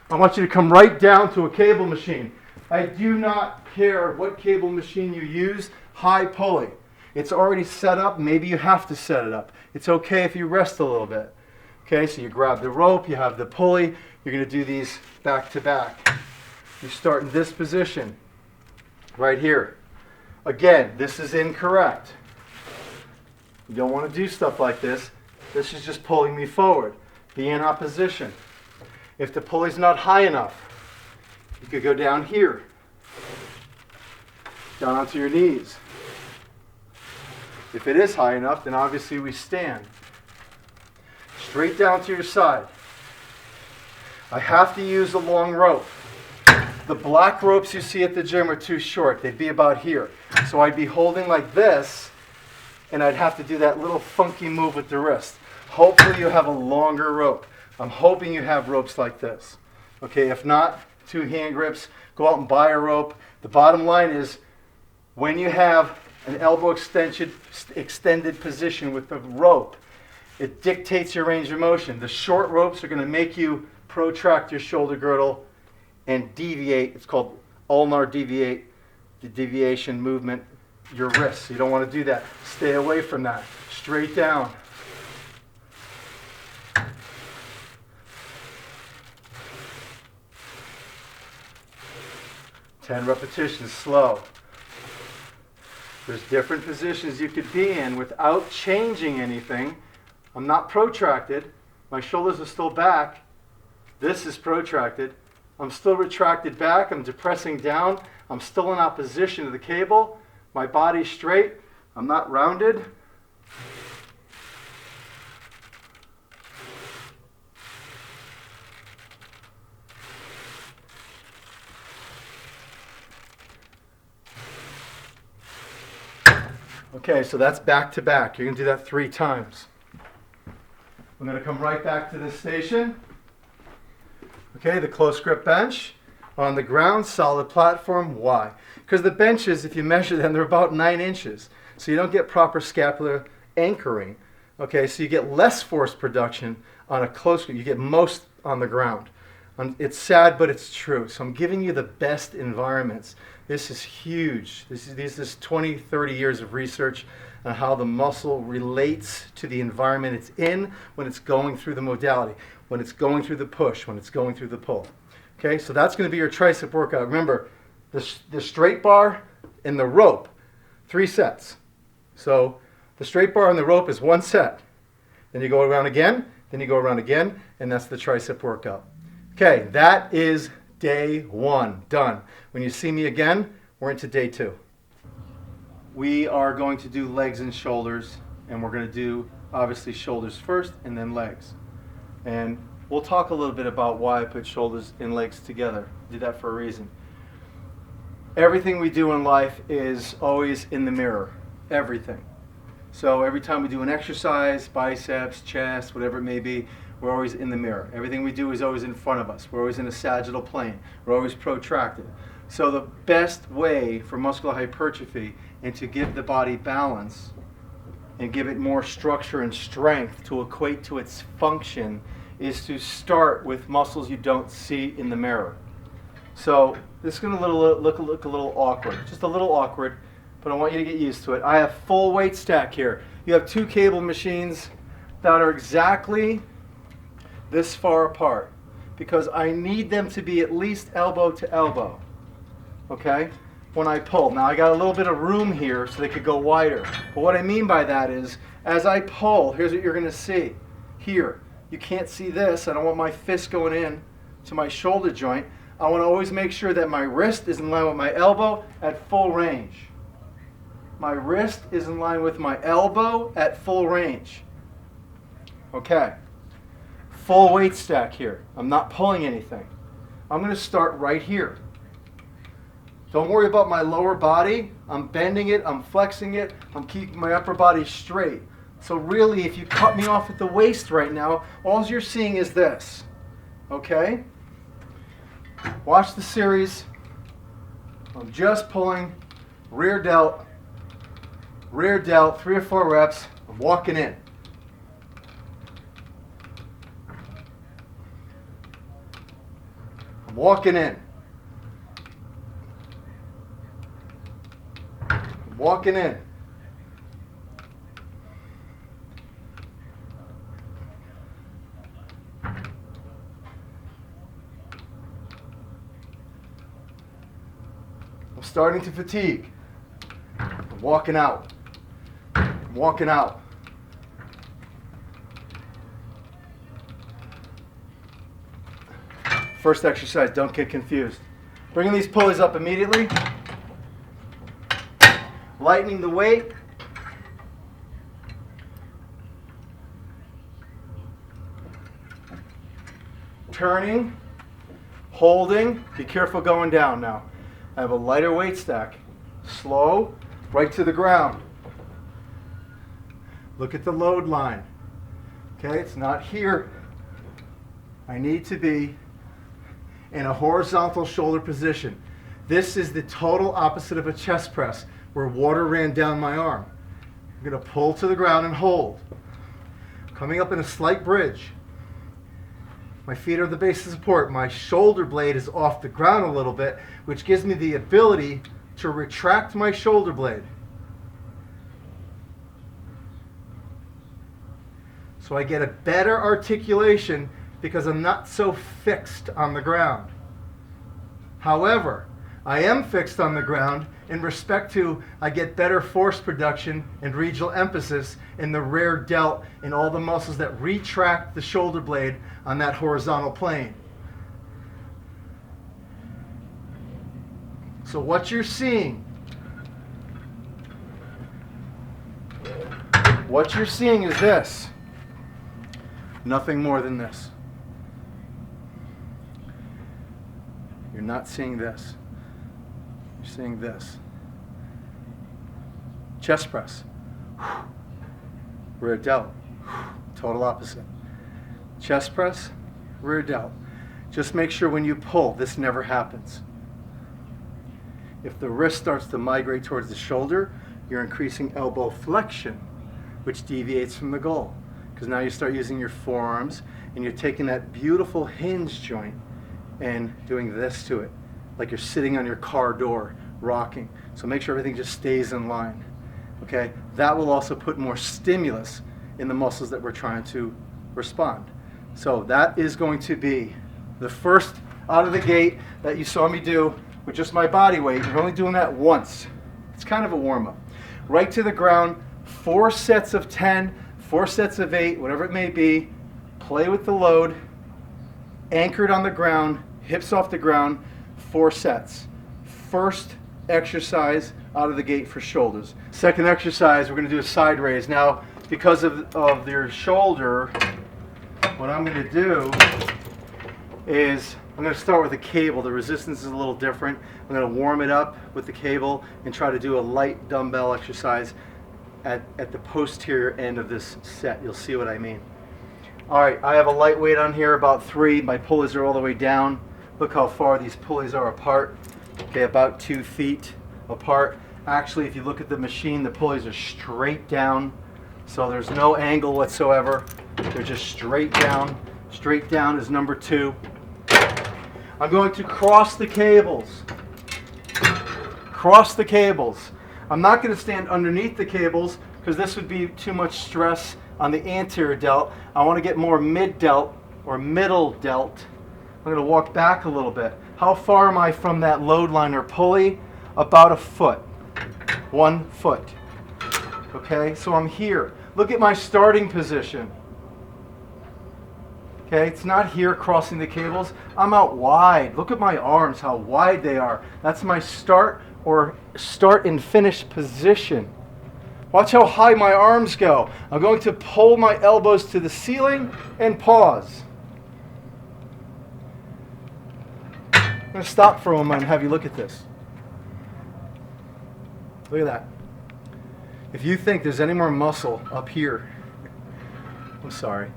I want you to come right down to a cable machine. I do not care what cable machine you use, high pulley. It's already set up, maybe you have to set it up. It's okay if you rest a little bit. Okay, so you grab the rope, you have the pulley, you're going to do these back to back. You start in this position, right here. Again, this is incorrect. You don't want to do stuff like this. This is just pulling me forward. Be in opposition. If the pulley's not high enough, you could go down here, down onto your knees. If it is high enough, then obviously we stand. Straight down to your side. I have to use a long rope. The black ropes you see at the gym are too short. They'd be about here. So I'd be holding like this, and I'd have to do that little funky move with the wrist. Hopefully you have a longer rope. I'm hoping you have ropes like this. Okay, if not, 2 hand grips, go out and buy a rope. The bottom line is, when you have an elbow extended position with the rope, it dictates your range of motion. The short ropes are going to make you protract your shoulder girdle and deviate. It's called ulnar deviation movement, your wrists. You don't want to do that. Stay away from that. Straight down. Ten repetitions, slow. There's different positions you could be in without changing anything. I'm not protracted. My shoulders are still back. This is protracted. I'm still retracted back. I'm depressing down. I'm still in opposition to the cable. My body's straight. I'm not rounded. Okay, so that's back to back. You're going to do that 3 times. I'm going to come right back to this station. Okay, the close grip bench on the ground, solid platform. Why? Because the benches, if you measure them, they're about 9 inches. So you don't get proper scapular anchoring. Okay, so you get less force production on a close grip. You get most on the ground. It's sad, but it's true. So I'm giving you the best environments. This is huge. This is 20, 30 years of research on how the muscle relates to the environment it's in when it's going through the modality, when it's going through the push, when it's going through the pull. Okay, so that's going to be your tricep workout. Remember, the straight bar and the rope, 3 sets. So the straight bar and the rope is 1 set. Then you go around again, then you go around again, and that's the tricep workout. Okay, that is day 1, done. When you see me again, we're into day 2. We are going to do legs and shoulders, and we're going to do, obviously, shoulders first and then legs. And we'll talk a little bit about why I put shoulders and legs together. I did that for a reason. Everything we do in life is always in the mirror. Everything. So every time we do an exercise, biceps, chest, whatever it may be, we're always in the mirror. Everything we do is always in front of us. We're always in a sagittal plane. We're always protracted. So the best way for muscular hypertrophy and to give the body balance and give it more structure and strength to equate to its function is to start with muscles you don't see in the mirror. So this is going to look a little awkward, just a little awkward, but I want you to get used to it. I have full weight stack here. You have 2 cable machines that are exactly this far apart because I need them to be at least elbow to elbow. Okay? When I pull. Now I got a little bit of room here so they could go wider. But what I mean by that is, as I pull, here's what you're going to see. Here, you can't see this. I don't want my fist going in to my shoulder joint. I want to always make sure that my wrist is in line with my elbow at full range. My wrist is in line with my elbow at full range. Okay. Full weight stack here. I'm not pulling anything. I'm going to start right here. Don't worry about my lower body. I'm bending it, I'm flexing it, I'm keeping my upper body straight. So really, if you cut me off at the waist right now, all you're seeing is this. Okay? Watch the series. I'm just pulling rear delt, 3 or 4 reps. I'm walking in. I'm walking in. Walking in. I'm starting to fatigue. I'm walking out. I'm walking out. First exercise, don't get confused. Bringing these pulleys up immediately. Lightening the weight. Turning. Holding. Be careful going down now. I have a lighter weight stack. Slow. Right to the ground. Look at the load line. Okay, it's not here. I need to be in a horizontal shoulder position. This is the total opposite of a chest press, where water ran down my arm. I'm going to pull to the ground and hold. Coming up in a slight bridge. My feet are the base of support. My shoulder blade is off the ground a little bit, which gives me the ability to retract my shoulder blade. So I get a better articulation because I'm not so fixed on the ground. However, I am fixed on the ground in respect to I get better force production and regional emphasis in the rear delt and all the muscles that retract the shoulder blade on that horizontal plane. So what you're seeing is this. Nothing more than this. You're not seeing this. You're seeing this. Chest press. Rear delt. Total opposite. Chest press, rear delt. Just make sure when you pull, this never happens. If the wrist starts to migrate towards the shoulder, you're increasing elbow flexion, which deviates from the goal. Because now you start using your forearms and you're taking that beautiful hinge joint and doing this to it, like you're sitting on your car door, rocking. So make sure everything just stays in line. Okay? That will also put more stimulus in the muscles that we're trying to respond. So that is going to be the first out of the gate that you saw me do with just my body weight. You're only doing that once. It's kind of a warm-up. Right to the ground, 4 sets of 10, 4 sets of 8, whatever it may be. Play with the load, anchored on the ground, hips off the ground, 4 sets. First exercise out of the gate for shoulders. Second exercise, we're going to do a side raise. Now, because of your shoulder, what I'm going to do is I'm going to start with a cable. The resistance is a little different. I'm going to warm it up with the cable and try to do a light dumbbell exercise at the posterior end of this set. You'll see what I mean. All right, I have a light weight on here, about 3. My pulleys are all the way down. Look how far these pulleys are apart. Okay, about 2 feet apart. Actually, if you look at the machine, the pulleys are straight down. So there's no angle whatsoever. They're just straight down. Straight down is number 2. I'm going to cross the cables. Cross the cables. I'm not going to stand underneath the cables because this would be too much stress on the anterior delt. I want to get more mid delt or middle delt. I'm going to walk back a little bit. How far am I from that load line or pulley? About a foot. 1 foot. Okay, so I'm here. Look at my starting position. Okay, it's not here crossing the cables. I'm out wide. Look at my arms, how wide they are. That's my start or start and finish position. Watch how high my arms go. I'm going to pull my elbows to the ceiling and pause. I'm going to stop for a moment and have you look at this. Look at that. If you think there's any more muscle up here, I'm sorry.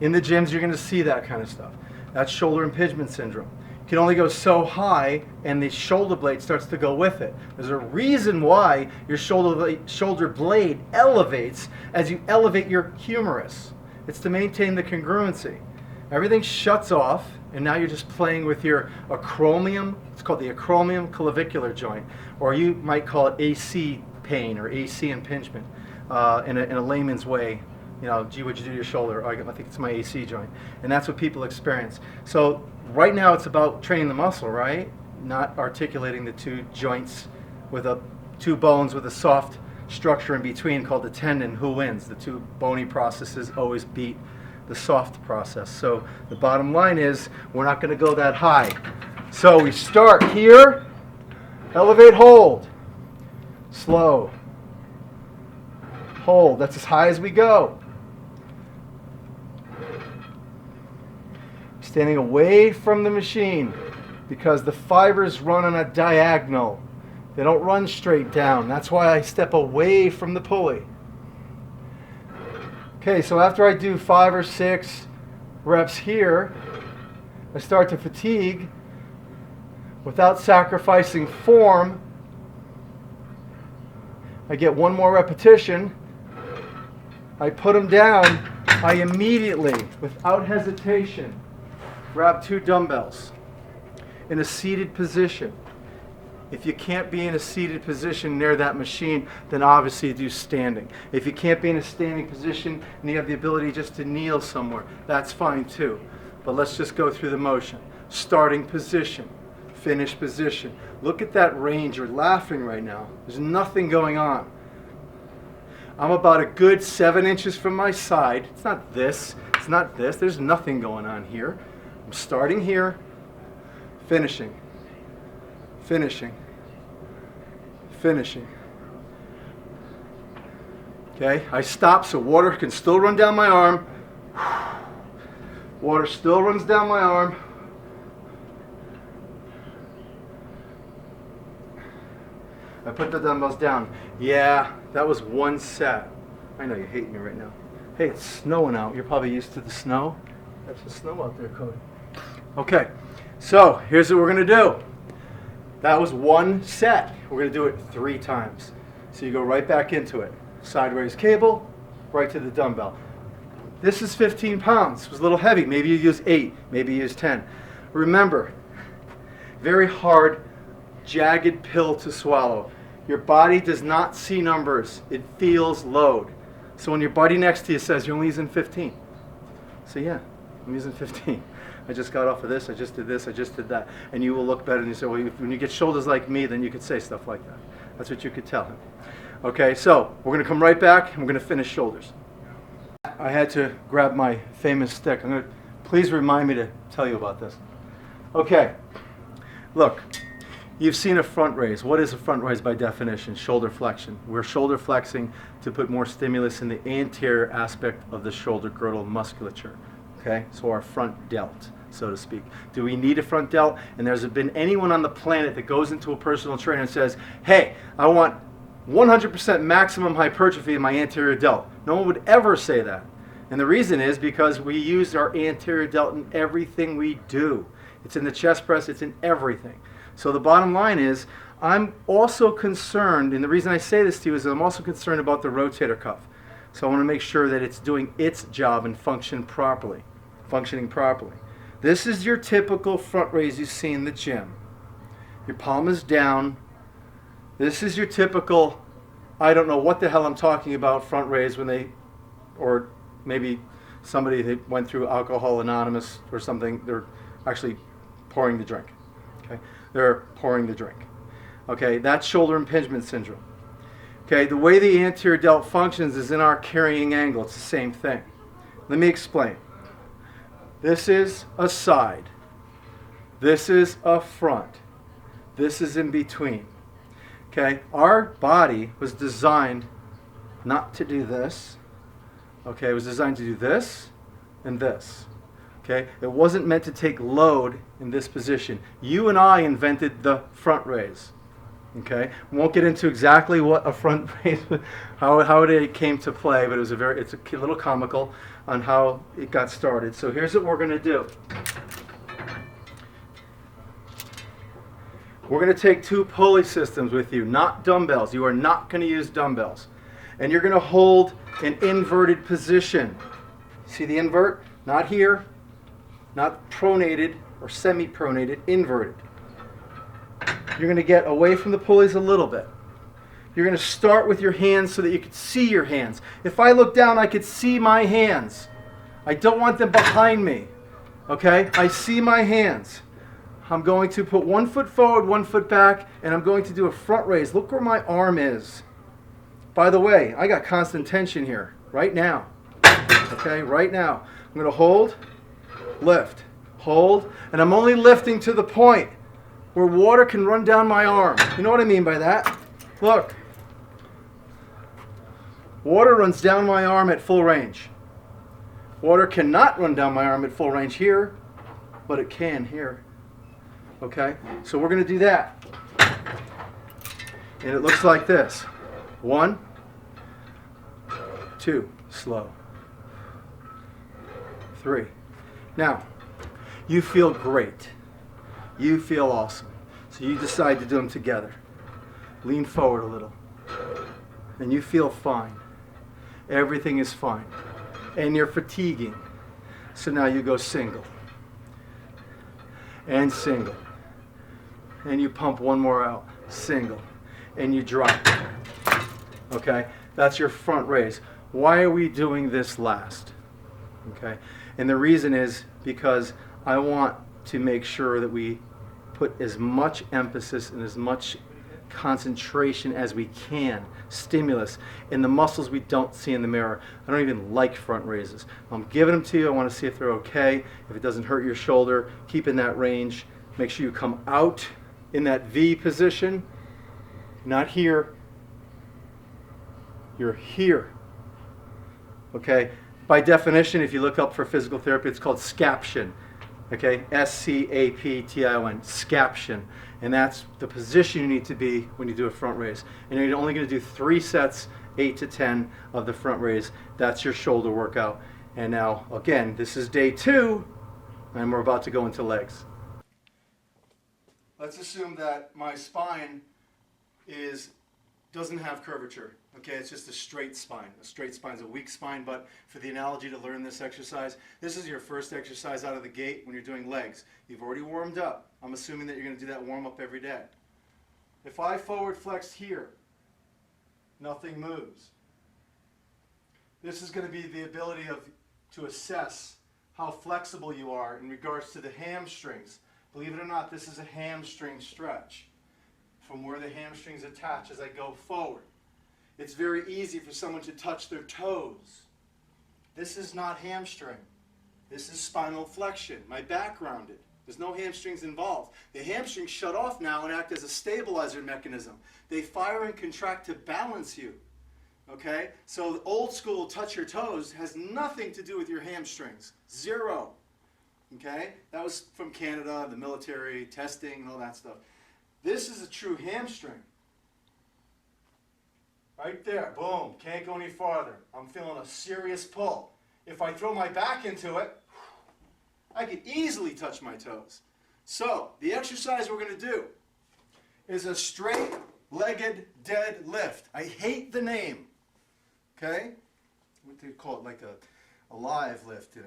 In the gyms, you're going to see that kind of stuff. That's shoulder impingement syndrome. You can only go so high, and the shoulder blade starts to go with it. There's a reason why your shoulder blade elevates as you elevate your humerus. It's to maintain the congruency. Everything shuts off, and now you're just playing with your acromion. It's called the acromion clavicular joint, or you might call it AC pain or AC impingement in a layman's way. You know, gee, what'd you do to your shoulder? Oh, I think it's my AC joint. And that's what people experience. So right now it's about training the muscle, right? Not articulating the 2 joints with 2 bones with a soft structure in between called the tendon. Who wins? The 2 bony processes always beat the soft process. So the bottom line is we're not going to go that high. So we start here, elevate, hold, slow, hold. That's as high as we go. Standing away from the machine because the fibers run on a diagonal. They don't run straight down. That's why I step away from the pulley. Okay, so after I do 5 or 6 reps here, I start to fatigue without sacrificing form. I get one more repetition. I put them down. I immediately, without hesitation, grab 2 dumbbells in a seated position. If you can't be in a seated position near that machine, then obviously do standing. If you can't be in a standing position and you have the ability just to kneel somewhere, that's fine too. But let's just go through the motion. Starting position, finish position. Look at that range. You're laughing right now. There's nothing going on. I'm about a good 7 inches from my side. It's not this. It's not this. There's nothing going on here. I'm starting here, finishing, finishing, finishing. Okay, I stop so water can still run down my arm. Water still runs down my arm. I put the dumbbells down. Yeah, that was 1 set. I know you hate me right now. Hey, it's snowing out. You're probably used to the snow. There's some snow out there, Cody. Okay, so here's what we're going to do. That was 1 set. We're going to do it 3 times. So you go right back into it. Sideways cable, right to the dumbbell. This is 15 pounds. It was a little heavy. Maybe you use 8. Maybe you use 10. Remember, very hard, jagged pill to swallow. Your body does not see numbers. It feels load. So when your buddy next to you says, you're only using 15. Say, yeah, I'm using 15. I just got off of this, I just did this, I just did that. And you will look better and you say, well, when you get shoulders like me, then you could say stuff like that. That's what you could tell him. Okay, so we're going to come right back and we're going to finish shoulders. I had to grab my famous stick. Please remind me to tell you about this. Okay, look, you've seen a front raise. What is a front raise by definition? Shoulder flexion. We're shoulder flexing to put more stimulus in the anterior aspect of the shoulder girdle musculature. Okay, so our front delt, so to speak. Do we need a front delt? And there's been anyone on the planet that goes into a personal trainer and says, hey, I want 100% maximum hypertrophy in my anterior delt. No one would ever say that. And the reason is because we use our anterior delt in everything we do. It's in the chest press, it's in everything. So the bottom line is, I'm also concerned, and the reason I say this to you is I'm also concerned about the rotator cuff. So I want to make sure that it's doing its job and functioning properly. This is your typical front raise you see in the gym. Your palm is down. This is your typical, I don't know what the hell I'm talking about, front raise when they, or maybe somebody that went through Alcohol Anonymous or something, they're actually pouring the drink. Okay, they're pouring the drink. Okay, that's shoulder impingement syndrome. Okay, the way the anterior delt functions is in our carrying angle. It's the same thing. Let me explain. This is a side. This is a front. This is in between. Okay, our body was designed not to do this. Okay, it was designed to do this and this. Okay, it wasn't meant to take load in this position. You and I invented the front raise. Okay, we won't get into exactly what a front raise, how it came to play, but it's a little comical on how it got started. So here's what we're going to do. We're going to take 2 pulley systems with you, not dumbbells. You are not going to use dumbbells. And you're going to hold an inverted position. See the invert? Not here, not pronated or semi-pronated, inverted. You're going to get away from the pulleys a little bit. You're going to start with your hands so that you can see your hands. If I look down, I could see my hands. I don't want them behind me. Okay? I see my hands. I'm going to put 1 foot forward, 1 foot back, and I'm going to do a front raise. Look where my arm is. By the way, I got constant tension here, right now. Okay, right now. I'm going to hold, lift, hold, and I'm only lifting to the point where water can run down my arm. You know what I mean by that? Look. Water runs down my arm at full range. Water cannot run down my arm at full range here, but it can here. Okay, so we're going to do that. And it looks like this. 1, 2, slow. 3. Now, you feel great. You feel awesome. So you decide to do them together. Lean forward a little. And you feel fine. Everything is fine. And you're fatiguing. So now you go single. And single. And you pump one more out. Single. And you drop. Okay? That's your front raise. Why are we doing this last? Okay? And the reason is because I want to make sure that we put as much emphasis and as much concentration as we can, stimulus, in the muscles we don't see in the mirror. I don't even like front raises. I'm giving them to you. I want to see if they're okay. If it doesn't hurt your shoulder, keep in that range. Make sure you come out in that V position, not here. You're here. Okay? By definition, if you look up for physical therapy, it's called scaption. Okay? S-C-A-P-T-I-O-N. Scaption. And that's the position you need to be when you do a front raise. And you're only going to do 3 sets, 8 to 10 of the front raise. That's your shoulder workout. And now, again, this is day 2, and we're about to go into legs. Let's assume that my spine doesn't have curvature. Okay, it's just a straight spine. A straight spine is a weak spine, but for the analogy to learn this exercise, this is your first exercise out of the gate when you're doing legs. You've already warmed up. I'm assuming that you're going to do that warm-up every day. If I forward flex here, nothing moves. This is going to be the ability to assess how flexible you are in regards to the hamstrings. Believe it or not, this is a hamstring stretch from where the hamstrings attach as I go forward. It's very easy for someone to touch their toes. This is not hamstring. This is spinal flexion, my back rounded. There's no hamstrings involved. The hamstrings shut off now and act as a stabilizer mechanism. They fire and contract to balance you. Okay? So the old school touch your toes has nothing to do with your hamstrings. Zero. Okay? That was from Canada, the military, testing, and all that stuff. This is a true hamstring. Right there, boom, can't go any farther. I'm feeling a serious pull. If I throw my back into it, I could easily touch my toes. So, the exercise we're going to do is a straight-legged deadlift. I hate the name, okay? What do you call it, like a live lift,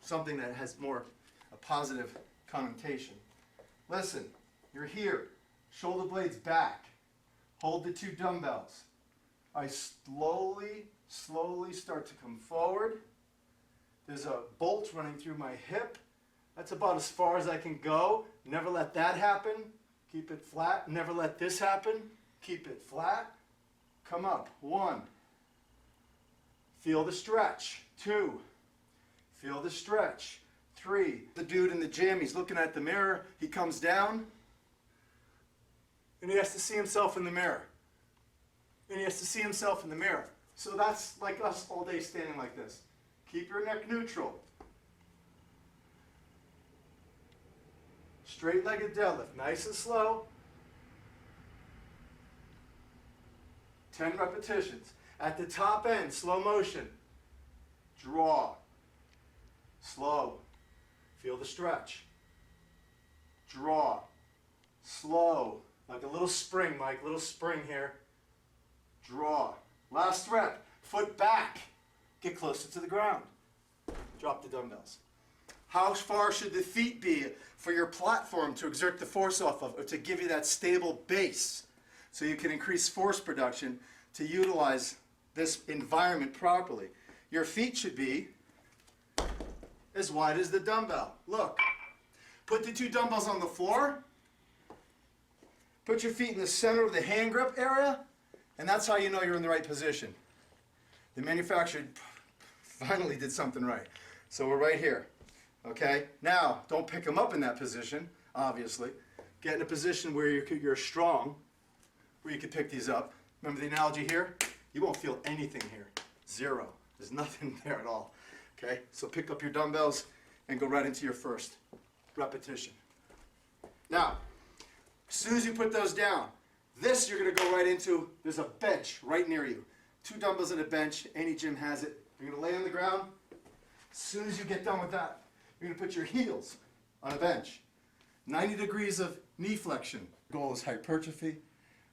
something that has more a positive connotation. Listen, you're here, shoulder blades back. Hold the 2 dumbbells. I slowly start to come forward. There's a bolt running through my hip. That's about as far as I can go. Never let that happen. Keep it flat. Never let this happen. Keep it flat. Come up. 1. Feel the stretch. 2. Feel the stretch. 3. The dude in the gym, he's looking at the mirror. He comes down. And he has to see himself in the mirror. And he has to see himself in the mirror. So that's like us all day standing like this. Keep your neck neutral. Straight-legged deadlift, nice and slow. 10 repetitions. At the top end, slow motion. Draw. Slow. Feel the stretch. Draw. Slow. Like a little spring, Mike, little spring here. Draw. Last rep. Foot back. Get closer to the ground. Drop the dumbbells. How far should the feet be for your platform to exert the force off of, or to give you that stable base so you can increase force production to utilize this environment properly? Your feet should be as wide as the dumbbell. Look. Put the 2 dumbbells on the floor. Put your feet in the center of the hand grip area, and that's how you know you're in the right position. The manufacturer finally did something right. So we're right here, okay? Now, don't pick them up in that position, obviously. Get in a position where you're strong, where you can pick these up. Remember the analogy here? You won't feel anything here. 0. There's nothing there at all, okay? So pick up your dumbbells and go right into your first repetition. Now, as soon as you put those down, this you're going to go right into, there's a bench right near you. 2 dumbbells and a bench, any gym has it. You're going to lay on the ground, As soon as you get done with that, you're going to put your heels on a bench. 90 degrees of knee flexion. Goal is hypertrophy,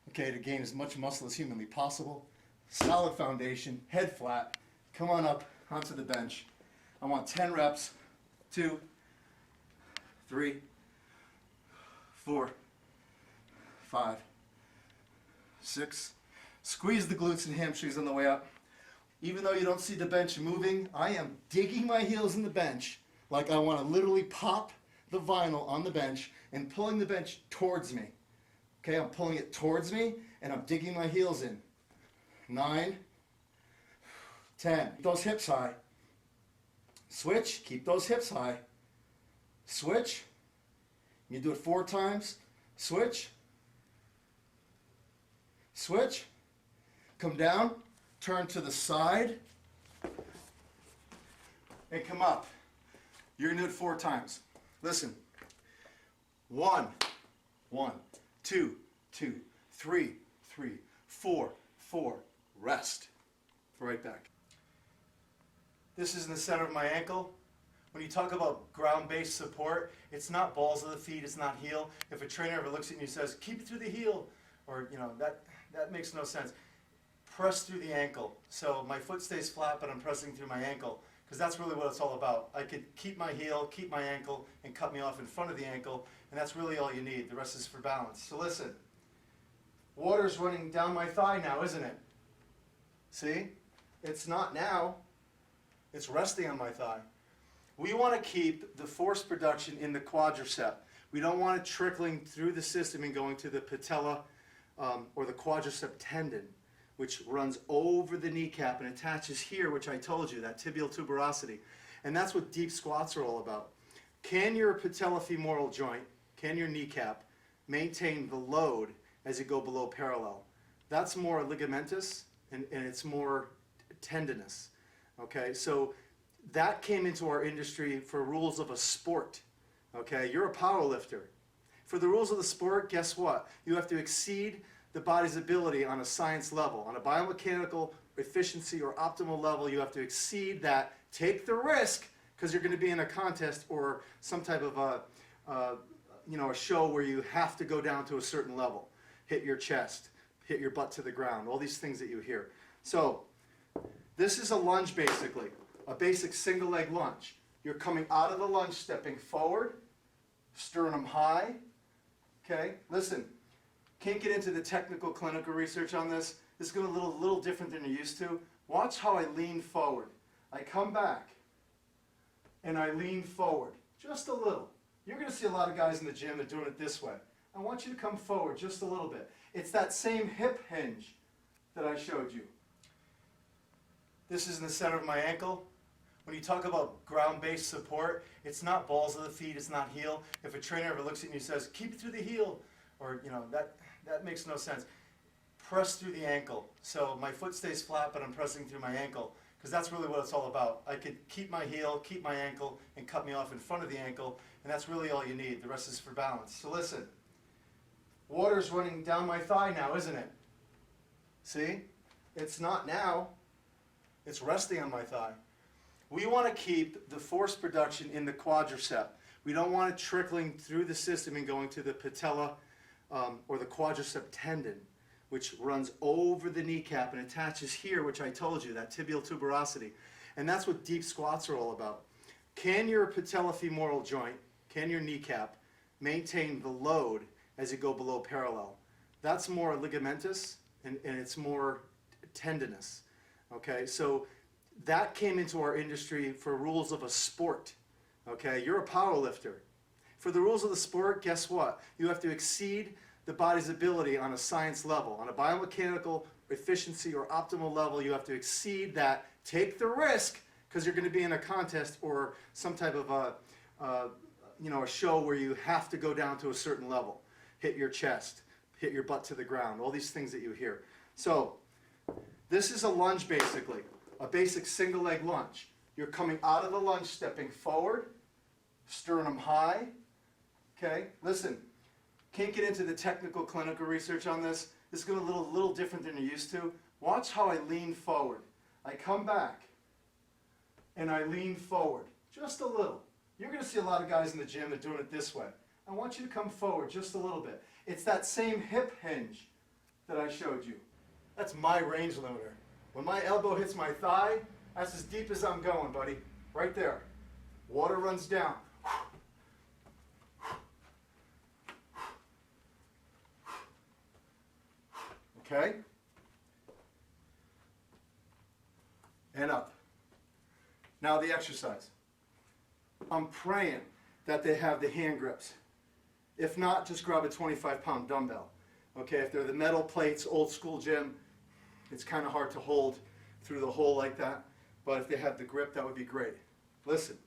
okay, to gain as much muscle as humanly possible. Solid foundation, head flat. Come on up onto the bench. I want 10 reps, 2, 3, 4, 5, 6. Squeeze the glutes and hamstrings on the way up. Even though you don't see the bench moving, I am digging my heels in the bench like I want to literally pop the vinyl on the bench and pulling the bench towards me. Okay, I'm pulling it towards me and I'm digging my heels in. 9, 10. Keep those hips high. Switch, keep those hips high. Switch. You do it 4 times. Switch. Switch. Come down, turn to the side, and come up. You're going to do it 4 times. Listen. 1, 1, 2, 2, 3, 3, 4, 4. Rest. Right back. This is in the center of my ankle. When you talk about ground-based support, it's not balls of the feet, it's not heel. If a trainer ever looks at you and says, keep it through the heel, or that makes no sense. Press through the ankle. So my foot stays flat, but I'm pressing through my ankle, because that's really what it's all about. I could keep my heel, keep my ankle, and cut me off in front of the ankle, and that's really all you need. The rest is for balance. So listen, water's running down my thigh now, isn't it? See? It's not now. It's resting on my thigh. We want to keep the force production in the quadricep. We don't want it trickling through the system and going to the patella or the quadricep tendon, which runs over the kneecap and attaches here, which I told you, that tibial tuberosity. And that's what deep squats are all about. Can your patellofemoral joint, can your kneecap, maintain the load as you go below parallel? That's more ligamentous and it's more tendinous. Okay, so that came into our industry for rules of a sport. Okay, you're a power lifter. For the rules of the sport, guess what? You have to exceed the body's ability on a science level. On a biomechanical efficiency or optimal level, you have to exceed that. Take the risk, because you're going to be in a contest or some type of a show where you have to go down to a certain level. Hit your chest, hit your butt to the ground, all these things that you hear. So this is a lunge basically, a basic single leg lunge. You're coming out of the lunge, stepping forward, sternum high. Okay, listen, can't get into the technical clinical research on this. This is going to be a little different than you're used to. Watch how I lean forward. I come back and I lean forward, just a little. You're going to see a lot of guys in the gym that are doing it this way. I want you to come forward just a little bit. It's that same hip hinge that I showed you. This is in the center of my ankle. When you talk about ground-based support, it's not balls of the feet, it's not heel. If a trainer ever looks at you and says, keep it through the heel, or that makes no sense. Press through the ankle. So my foot stays flat, but I'm pressing through my ankle, because that's really what it's all about. I could keep my heel, keep my ankle, and cut me off in front of the ankle, and that's really all you need. The rest is for balance. So listen, water's running down my thigh now, isn't it? See? It's not now. It's resting on my thigh. We want to keep the force production in the quadricep. We don't want it trickling through the system and going to the patella or the quadricep tendon, which runs over the kneecap and attaches here, which I told you, that tibial tuberosity. And that's what deep squats are all about. Can your patellofemoral joint, can your kneecap, maintain the load as you go below parallel? That's more ligamentous and it's more tendinous. Okay, so that came into our industry for rules of a sport. Okay, you're a power lifter. For the rules of the sport, guess what? You have to exceed the body's ability on a science level. On a biomechanical efficiency or optimal level, you have to exceed that. Take the risk, because you're going to be in a contest or some type of a show where you have to go down to a certain level. Hit your chest, hit your butt to the ground, all these things that you hear. So this is a lunge basically, a basic single leg lunge. You're coming out of the lunge, stepping forward, sternum high. Okay, listen, can't get into the technical clinical research on this. This is going to be a little different than you're used to. Watch how I lean forward. I come back and I lean forward, just a little. You're going to see a lot of guys in the gym that are doing it this way. I want you to come forward just a little bit. It's that same hip hinge that I showed you. That's my range limiter. When my elbow hits my thigh, that's as deep as I'm going, buddy. Right there. Water runs down. Okay? And up. Now the exercise. I'm praying that they have the hand grips. If not, just grab a 25-pound dumbbell. Okay, if they're the metal plates, old school gym, it's kind of hard to hold through the hole like that. But if they have the grip, that would be great. Listen.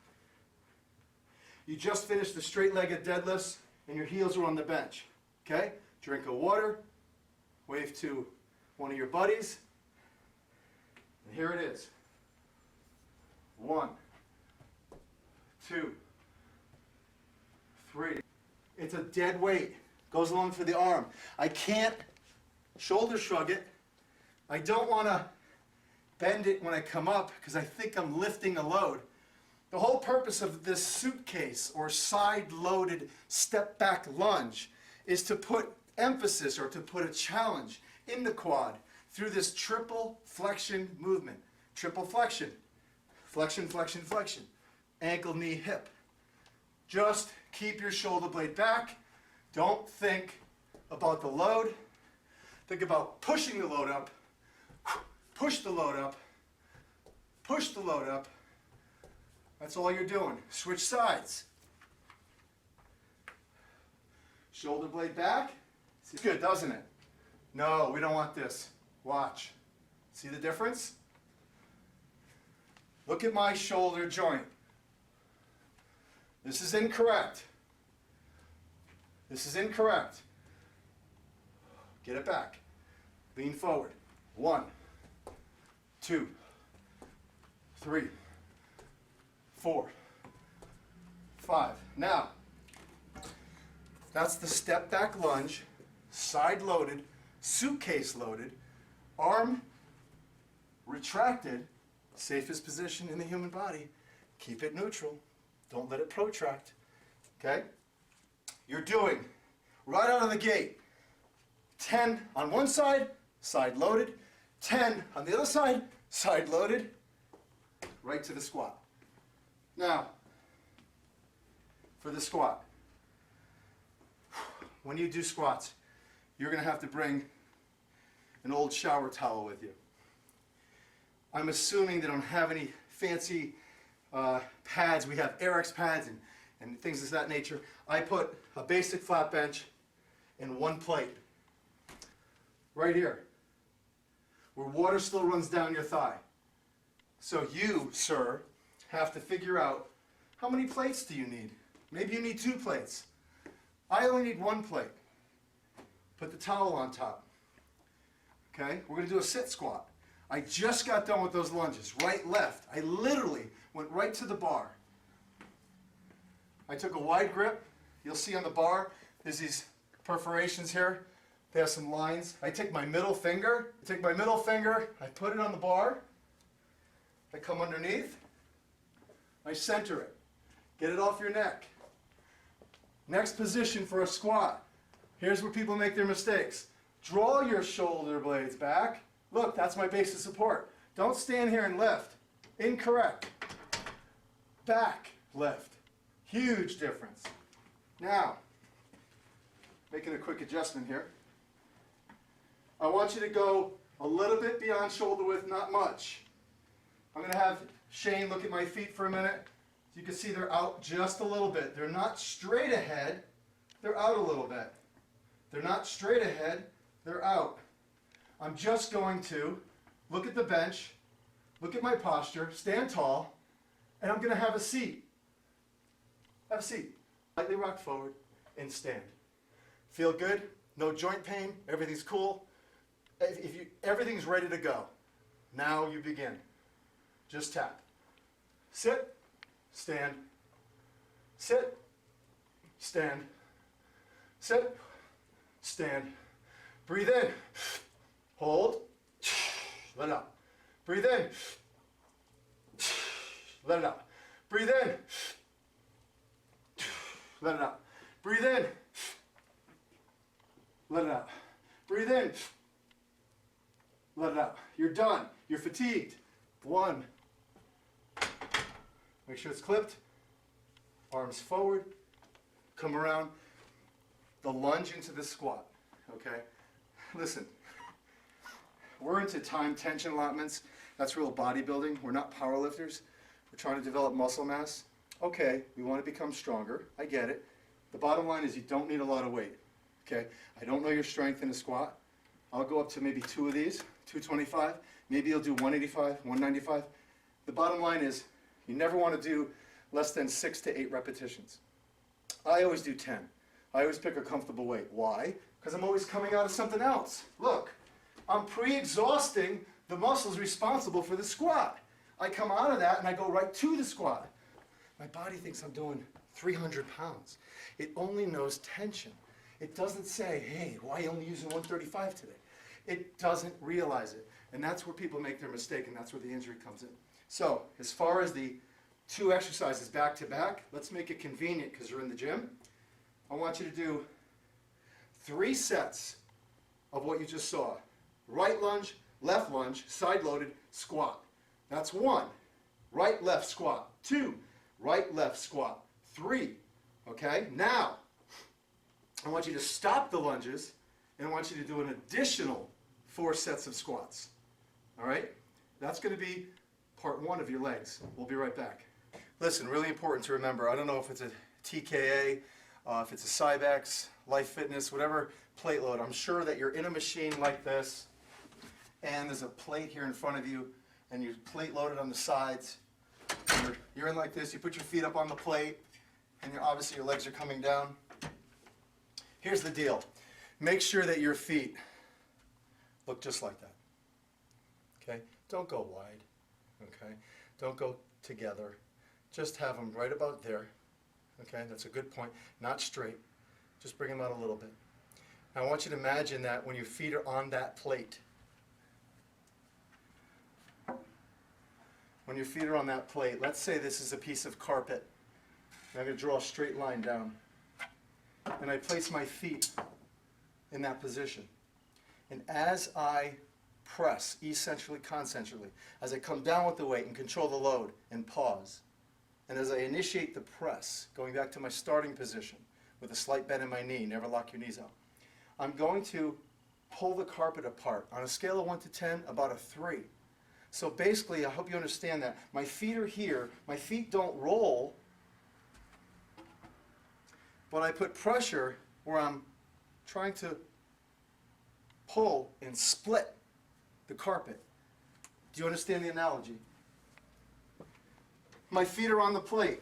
You just finished the straight-legged deadlifts and your heels are on the bench. Okay? Drink of water, wave to one of your buddies, and here it is. 1, 2, 3. It's a dead weight. Goes along for the arm. I can't shoulder shrug it. I don't want to bend it when I come up because I think I'm lifting a load. The whole purpose of this suitcase or side-loaded step-back lunge is to put emphasis or to put a challenge in the quad through this triple flexion movement. Triple flexion. Flexion, flexion, flexion. Ankle, knee, hip. Just keep your shoulder blade back. Don't think about the load. Think about pushing the load up. Push the load up. Push the load up. That's all you're doing. Switch sides. Shoulder blade back. It's good, doesn't it? No, we don't want this. Watch. See the difference? Look at my shoulder joint. This is incorrect. This is incorrect. Get it back. Lean forward. 1, 2, 3, 4, 5. Now, that's the step back lunge, side loaded, suitcase loaded, arm retracted, safest position in the human body. Keep it neutral. Don't let it protract. Okay? You're doing, right out of the gate, 10 on one side, side loaded, 10 on the other side, side loaded, right to the squat. Now, for the squat, when you do squats, you're going to have to bring an old shower towel with you. I'm assuming they don't have any fancy pads. We have Airex pads and things of that nature. I put a basic flat bench and one plate right here where water still runs down your thigh. So you, sir, have to figure out how many plates do you need. Maybe you need 2 plates. I only need 1 plate. Put the towel on top. Okay, we're going to do a sit squat. I just got done with those lunges, right, left. I literally went right to the bar. I took a wide grip. You'll see on the bar, there's these perforations here. They have some lines. I take my middle finger, I put it on the bar. I come underneath. I center it. Get it off your neck. Next position for a squat. Here's where people make their mistakes. Draw your shoulder blades back. Look, that's my base of support. Don't stand here and lift. Incorrect. Back lift. Huge difference. Now, making a quick adjustment here. I want you to go a little bit beyond shoulder width, not much. I'm going to have Shane look at my feet for a minute. You can see they're out just a little bit. They're not straight ahead, they're out a little bit. They're not straight ahead, they're out. I'm just going to look at the bench, look at my posture, stand tall, and I'm going to have a seat. Have a seat. Slightly rock forward and stand. Feel good? No joint pain? Everything's cool? Everything's ready to go. Now you begin. Just tap. Sit, stand, sit, stand, sit, stand. Breathe in, hold, let out. Breathe in, Let it out. Breathe in. Let it out. Breathe in. Let it out. Breathe in. Let it out. You're done. You're fatigued. 1. Make sure it's clipped. Arms forward. Come around. The lunge into the squat. Okay? Listen. We're into time tension allotments. That's real bodybuilding. We're not power lifters. We're trying to develop muscle mass. Okay, we want to become stronger. I get it. The bottom line is you don't need a lot of weight. Okay? I don't know your strength in a squat. I'll go up to maybe 2 of these, 225. Maybe you'll do 185, 195. The bottom line is you never want to do less than 6 to 8 repetitions. I always do 10. I always pick a comfortable weight. Why? Because I'm always coming out of something else. Look, I'm pre-exhausting the muscles responsible for the squat. I come out of that and I go right to the squat. My body thinks I'm doing 300 pounds. It only knows tension. It doesn't say, hey, why are you only using 135 today? It doesn't realize it. And that's where people make their mistake, and that's where the injury comes in. So, as far as the 2 exercises back to back, let's make it convenient because you're in the gym. I want you to do 3 sets of what you just saw. Right lunge, left lunge, side loaded, squat. That's 1. Right, left, squat. 2. Right, left, squat. 3. Okay? Now, I want you to stop the lunges, and I want you to do an additional 4 sets of squats. All right? That's going to be part 1 of your legs. We'll be right back. Listen, really important to remember, I don't know if it's a TKA, if it's a Cybex, Life Fitness, whatever plate load. I'm sure that you're in a machine like this, and there's a plate here in front of you, and you're plate loaded on the sides. You're in like this, you put your feet up on the plate, and obviously your legs are coming down. Here's the deal. Make sure that your feet look just like that. Okay? Don't go wide. Okay? Don't go together. Just have them right about there. Okay? That's a good point. Not straight. Just bring them out a little bit. Now I want you to imagine that when your feet are on that plate. When your feet are on that plate, let's say this is a piece of carpet. I'm going to draw a straight line down. And I place my feet in that position. And as I press, eccentrically, concentrically, as I come down with the weight and control the load and pause, and as I initiate the press, going back to my starting position with a slight bend in my knee, never lock your knees out, I'm going to pull the carpet apart. On a scale of 1 to 10, about a 3. So basically, I hope you understand that. My feet are here. My feet don't roll, but I put pressure where I'm trying to pull and split the carpet. Do you understand the analogy? My feet are on the plate.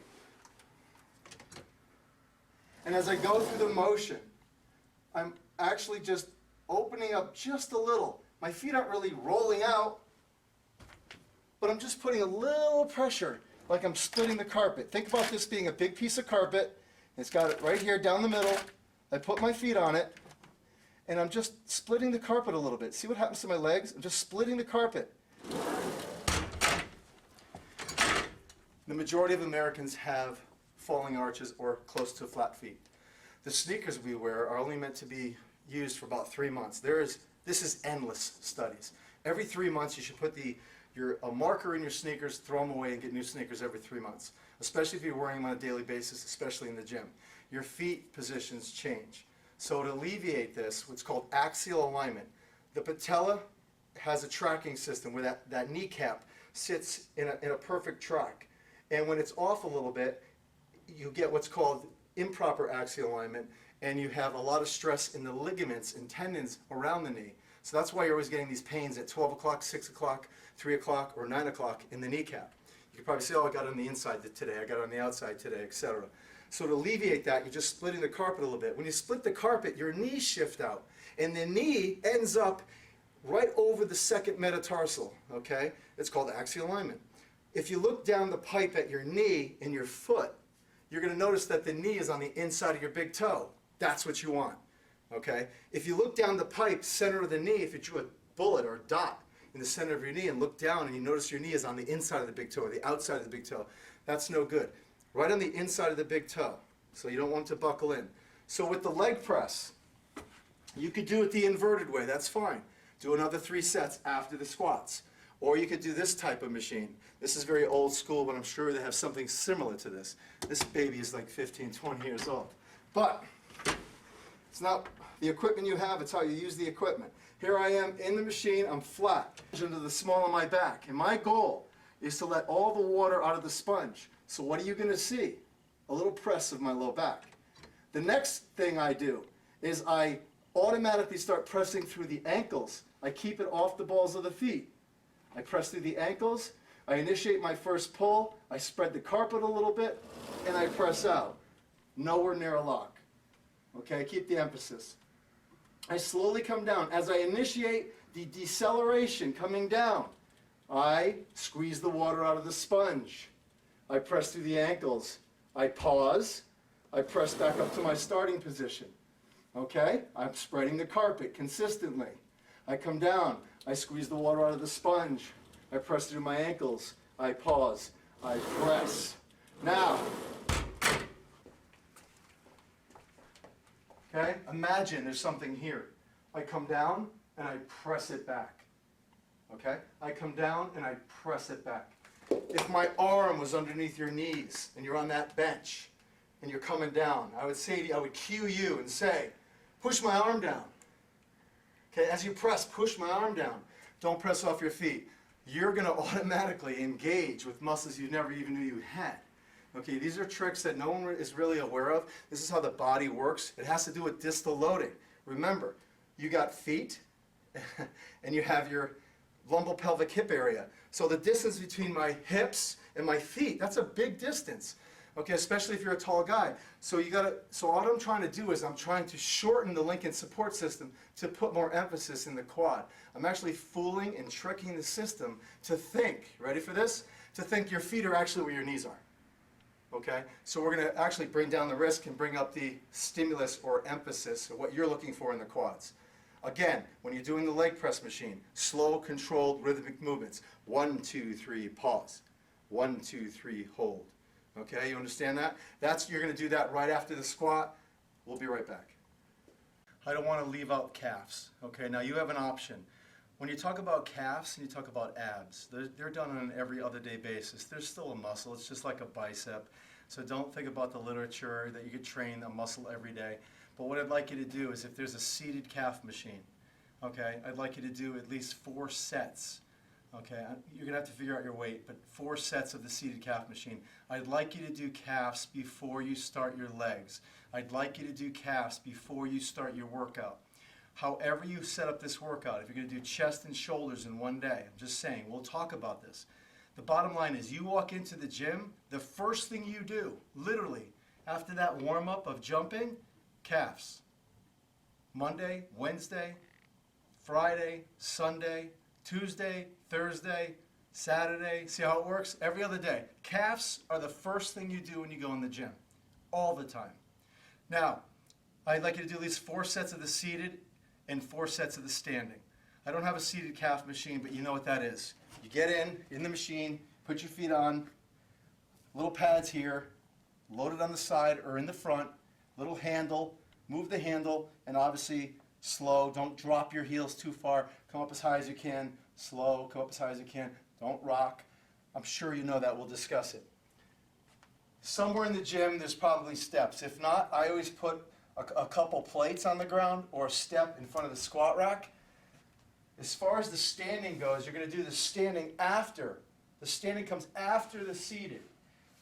And as I go through the motion, I'm actually just opening up just a little. My feet aren't really rolling out, but I'm just putting a little pressure, like I'm splitting the carpet. Think about this being a big piece of carpet. It's got it right here down the middle. I put my feet on it, and I'm just splitting the carpet a little bit. See what happens to my legs? I'm just splitting the carpet. The majority of Americans have falling arches or close to flat feet. The sneakers we wear are only meant to be used for about 3 months. This is endless studies. Every 3 months you should put a marker in your sneakers, throw them away, and get new sneakers every 3 months, especially if you're wearing them on a daily basis, especially in the gym. Your feet positions change. So to alleviate this, what's called axial alignment, the patella has a tracking system where that kneecap sits in a perfect track. And when it's off a little bit, you get what's called improper axial alignment, and you have a lot of stress in the ligaments and tendons around the knee. So that's why you're always getting these pains at 12 o'clock, 6 o'clock, 3 o'clock, or 9 o'clock in the kneecap. You can probably say, oh, I got it on the inside today, I got it on the outside today, etc. So to alleviate that, you're just splitting the carpet a little bit. When you split the carpet, your knees shift out, and the knee ends up right over the second metatarsal, okay? It's called axial alignment. If you look down the pipe at your knee and your foot, you're going to notice that the knee is on the inside of your big toe. That's what you want, okay? If you look down the pipe, center of the knee, if you drew a bullet or a dot, in the center of your knee and look down and you notice your knee is on the inside of the big toe or the outside of the big toe. That's no good. Right on the inside of the big toe. So you don't want to buckle in. So with the leg press, you could do it the inverted way. That's fine. Do another 3 sets after the squats. Or you could do this type of machine. This is very old school, but I'm sure they have something similar to this. This baby is like 15, 20 years old. But it's not the equipment you have, it's how you use the equipment. Here I am in the machine, I'm flat, into the small of my back. And my goal is to let all the water out of the sponge. So what are you going to see? A little press of my low back. The next thing I do is I automatically start pressing through the ankles. I keep it off the balls of the feet. I press through the ankles, I initiate my first pull, I spread the carpet a little bit, and I press out. Nowhere near a lock. Okay, keep the emphasis. I slowly come down. As I initiate the deceleration coming down, I squeeze the water out of the sponge. I press through the ankles. I pause. I press back up to my starting position. Okay, I'm spreading the carpet consistently. I come down. I squeeze the water out of the sponge. I press through my ankles. I pause. I press. Now, okay, imagine there's something here. I come down and I press it back. Okay, I come down and I press it back. If my arm was underneath your knees and you're on that bench and you're coming down, I would say to you, I would cue you and say, push my arm down. Okay, as you press, push my arm down. Don't press off your feet. You're going to automatically engage with muscles you never even knew you had. Okay, these are tricks that no one is really aware of. This is how the body works. It has to do with distal loading. Remember, you got feet and you have your lumbopelvic hip area. So the distance between my hips and my feet, that's a big distance. Okay, especially if you're a tall guy. So what I'm trying to do is I'm trying to shorten the Lincoln support system to put more emphasis in the quad. I'm actually fooling and tricking the system to think, ready for this? To think your feet are actually where your knees are. Okay, so we're going to actually bring down the risk and bring up the stimulus or emphasis of what you're looking for in the quads. Again, when you're doing the leg press machine, slow, controlled, rhythmic movements. 1, 2, 3, pause. 1, 2, 3, hold. Okay, you understand that? You're going to do that right after the squat. We'll be right back. I don't want to leave out calves. Okay, now you have an option. When you talk about calves and you talk about abs, they're done on an every other day basis. There's still a muscle. It's just like a bicep. So don't think about the literature that you could train a muscle every day. But what I'd like you to do is if there's a seated calf machine, okay, I'd like you to do at least 4 sets. Okay, you're going to have to figure out your weight, but 4 sets of the seated calf machine. I'd like you to do calves before you start your legs. I'd like you to do calves before you start your workout. However you set up this workout, if you're going to do chest and shoulders in one day, I'm just saying, we'll talk about this. The bottom line is you walk into the gym, the first thing you do, literally, after that warm-up of jumping, calves. Monday, Wednesday, Friday, Sunday, Tuesday, Thursday, Saturday. See how it works? Every other day. Calves are the first thing you do when you go in the gym. All the time. Now, I'd like you to do at least 4 sets of the seated and 4 sets of the standing. I don't have a seated calf machine, but you know what that is. You get in the machine, put your feet on, little pads here, load it on the side or in the front, little handle, move the handle, and obviously slow. Don't drop your heels too far. Come up as high as you can. Slow, come up as high as you can. Don't rock. I'm sure you know that. We'll discuss it. Somewhere in the gym, there's probably steps. If not, I always put a couple plates on the ground or a step in front of the squat rack. As far as the standing goes, you're going to do the standing after. The standing comes after the seated.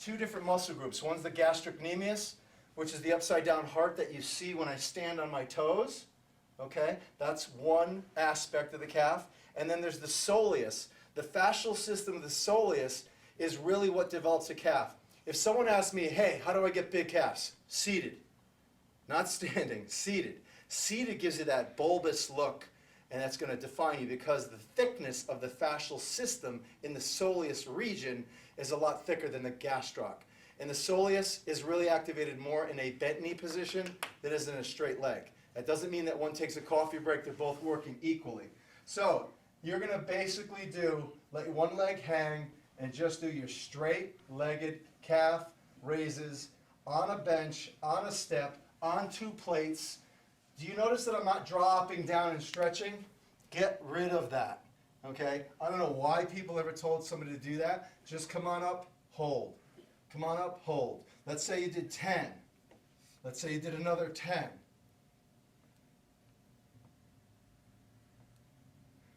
2 different muscle groups. One's the gastrocnemius, which is the upside down heart that you see when I stand on my toes. Okay, that's one aspect of the calf. And then there's the soleus. The fascial system of the soleus is really what develops a calf. If someone asks me, hey, how do I get big calves? Seated. Not standing, seated. Seated gives you that bulbous look, and that's going to define you because the thickness of the fascial system in the soleus region is a lot thicker than the gastroc. And the soleus is really activated more in a bent knee position than is in a straight leg. That doesn't mean that one takes a coffee break. They're both working equally. So you're going to basically do, let one leg hang and just do your straight-legged calf raises on a bench, on a step, on 2 plates. Do you notice that I'm not dropping down and stretching? Get rid of that, okay? I don't know why people ever told somebody to do that. Just come on up, hold. Come on up, hold. Let's say you did 10. Let's say you did another 10.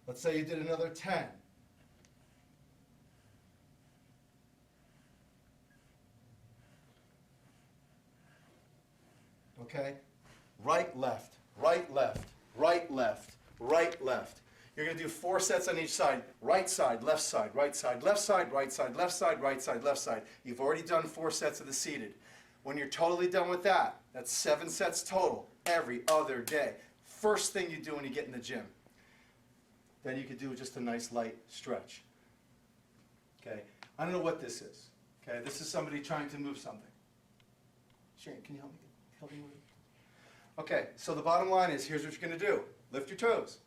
Let's say you did another 10. Okay? Right, left, right, left, right, left, right, left. You're going to do 4 sets on each side. Right side, left side, right side, left side, right side, left side, right side, left side. You've already done 4 sets of the seated. When you're totally done with that, that's 7 sets total every other day. First thing you do when you get in the gym. Then you could do just a nice light stretch. Okay? I don't know what this is. Okay? This is somebody trying to move something. Shane, can you help me move it? Okay, so the bottom line is, here's what you're going to do. Lift your toes.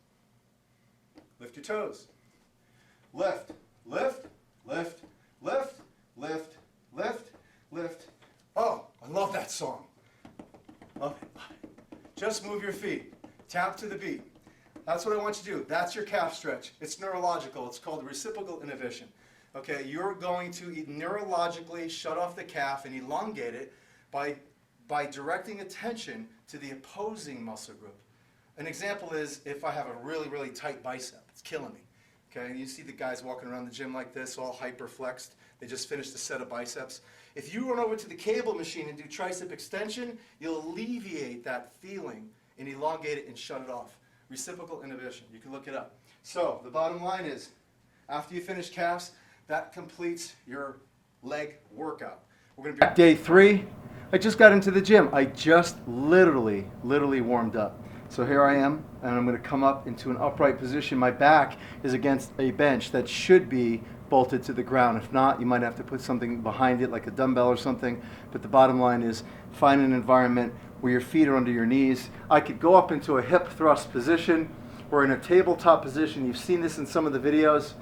Lift your toes. Lift, lift, lift, lift, lift, lift, lift. Oh, I love that song. Love it. Just move your feet. Tap to the beat. That's what I want you to do. That's your calf stretch. It's neurological. It's called reciprocal inhibition. Okay, you're going to neurologically shut off the calf and elongate it by directing attention to the opposing muscle group. An example is if I have a really, really tight bicep. It's killing me. Okay, and you see the guys walking around the gym like this, all hyper-flexed. They just finished a set of biceps. If you run over to the cable machine and do tricep extension, you'll alleviate that feeling and elongate it and shut it off. Reciprocal inhibition. You can look it up. So the bottom line is, after you finish calves, that completes your leg workout. We're going to be day 3. I just got into the gym. I just literally warmed up. So here I am, and I'm going to come up into an upright position. My back is against a bench that should be bolted to the ground. If not, you might have to put something behind it, like a dumbbell or something. But the bottom line is, find an environment where your feet are under your knees. I could go up into a hip thrust position or in a tabletop position. You've seen this in some of the videos.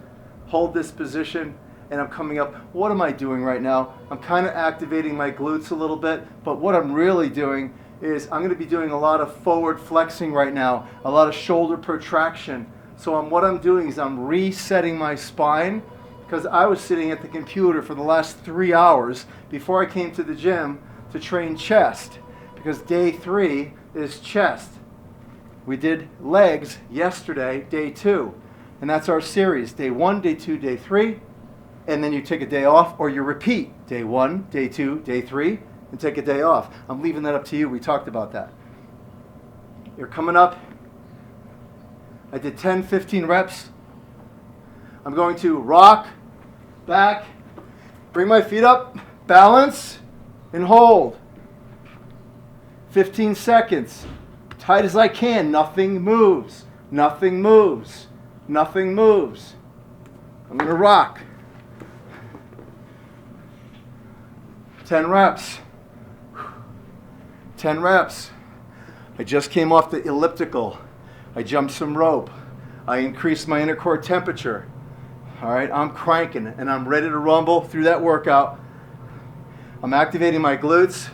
Hold this position, and I'm coming up. What am I doing right now? I'm kind of activating my glutes a little bit, but what I'm really doing is I'm going to be doing a lot of forward flexing right now, a lot of shoulder protraction. So what I'm doing is I'm resetting my spine, because I was sitting at the computer for the last 3 hours before I came to the gym to train chest, because day 3 is chest. We did legs yesterday, day 2, and that's our series. Day 1, day 2, day 3, and then you take a day off, or you repeat day 1, day 2, day 3, and take a day off. I'm leaving that up to you. We talked about that. You're coming up. I did 10, 15 reps. I'm going to rock, back, bring my feet up, balance, and hold. 15 seconds. Tight as I can. Nothing moves. Nothing moves. Nothing moves. I'm going to rock. 10 reps. 10 reps. I just came off the elliptical. I jumped some rope. I increased my inner core temperature. All right, I'm cranking and I'm ready to rumble through that workout. I'm activating my glutes,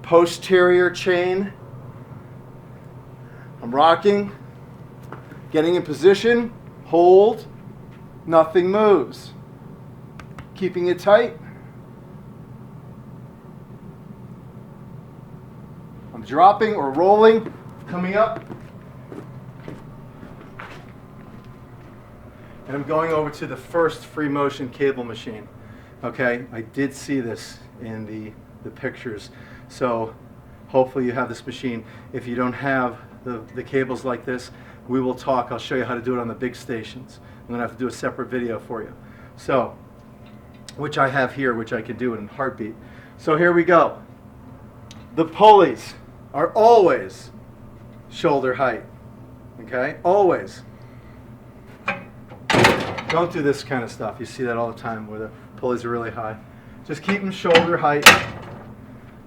posterior chain. I'm rocking, getting in position, hold, nothing moves. Keeping it tight. I'm dropping or rolling, coming up. And I'm going over to the first free motion cable machine. Okay, I did see this in the pictures. So hopefully you have this machine. If you don't have the cables like this, we will talk. I'll show you how to do it on the big stations. I'm going to have to do a separate video for you. So, which I have here, which I can do in a heartbeat. So here we go. The pulleys are always shoulder height. Okay, always. Don't do this kind of stuff. You see that all the time where the pulleys are really high. Just keep them shoulder height.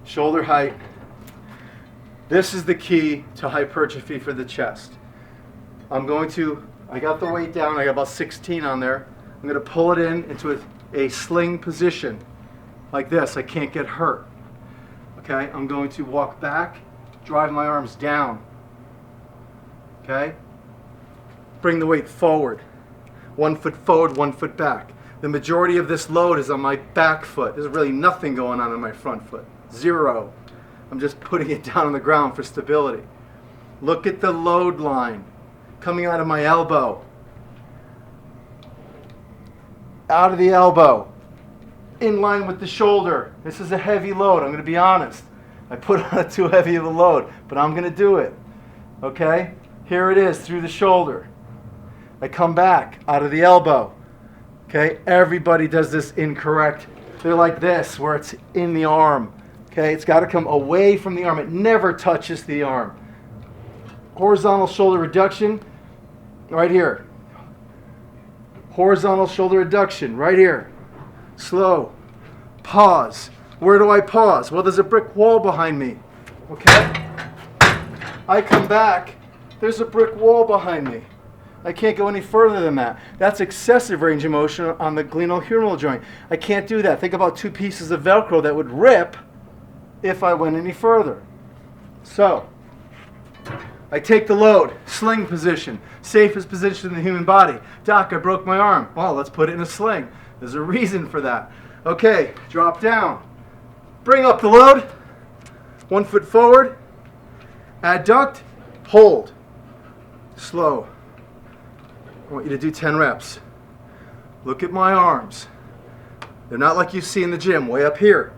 Shoulder height. This is the key to hypertrophy for the chest. I'm going to I got the weight down. I got about 16 on there. I'm going to pull it into a sling position like this. I can't get hurt. Okay, I'm going to walk back, drive my arms down. Okay, bring the weight forward. 1 foot forward, 1 foot back. The majority of this load is on my back foot. There's really nothing going on my front foot. Zero. I'm just putting it down on the ground for stability. Look at the load line coming out of my elbow. Out of the elbow. In line with the shoulder. This is a heavy load, I'm going to be honest. I put on too heavy of a load, but I'm going to do it. Okay? Here it is, through the shoulder. I come back, out of the elbow. Okay? Everybody does this incorrect. They're like this, where it's in the arm. Okay? It's got to come away from the arm. It never touches the arm. Horizontal shoulder reduction, right here. Horizontal shoulder reduction, right here. Slow. Pause. Where do I pause? Well, there's a brick wall behind me. Okay? I come back. There's a brick wall behind me. I can't go any further than that. That's excessive range of motion on the glenohumeral joint. I can't do that. Think about 2 pieces of Velcro that would rip if I went any further. So, I take the load, sling position, safest position in the human body. Doc, I broke my arm. Well, let's put it in a sling. There's a reason for that. Okay, drop down. Bring up the load. 1 foot forward. Adduct. Hold. Slow. I want you to do 10 reps. Look at my arms. They're not like you see in the gym, way up here.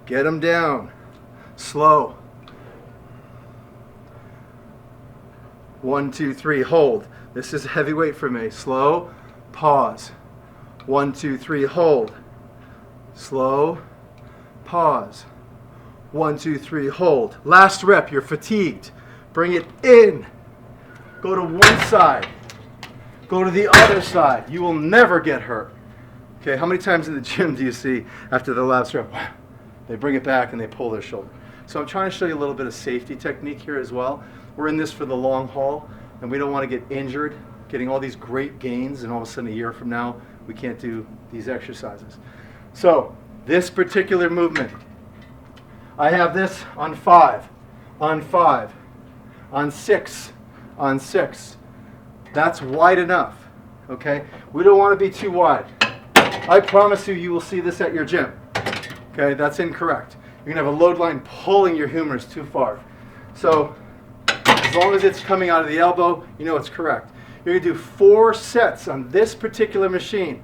Get them down. Slow. 1, 2, 3, hold. This is heavy weight for me. Slow. Pause. 1, 2, 3, hold. Slow. Pause. 1, 2, 3, hold. Last rep, you're fatigued. Bring it in. Go to one side. Go to the other side. You will never get hurt. Okay, how many times in the gym do you see after the last rep, they bring it back and they pull their shoulder? So I'm trying to show you a little bit of safety technique here as well. We're in this for the long haul, and we don't want to get injured, getting all these great gains, and all of a sudden a year from now, we can't do these exercises. So, this particular movement, I have this on 5, on 5, on 6, on 6. That's wide enough, okay? We don't want to be too wide. I promise you, you will see this at your gym. Okay, that's incorrect. You're going to have a load line pulling your humerus too far. So, as long as it's coming out of the elbow, you know it's correct. You're going to do 4 sets on this particular machine.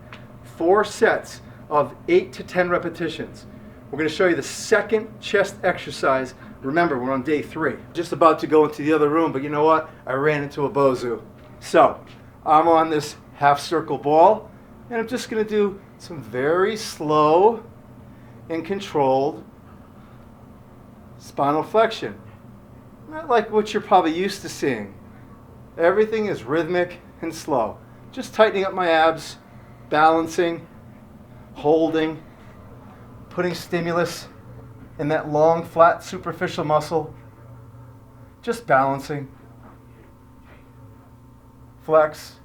4 sets of 8 to 10 repetitions. We're going to show you the second chest exercise. Remember, we're on day 3. Just about to go into the other room, but you know what? I ran into a Bozu. So, I'm on this half circle ball, and I'm just going to do some very slow and controlled spinal flexion. Not like what you're probably used to seeing. Everything is rhythmic and slow. Just tightening up my abs, balancing, holding, putting stimulus in that long, flat, superficial muscle. Just balancing. Flex,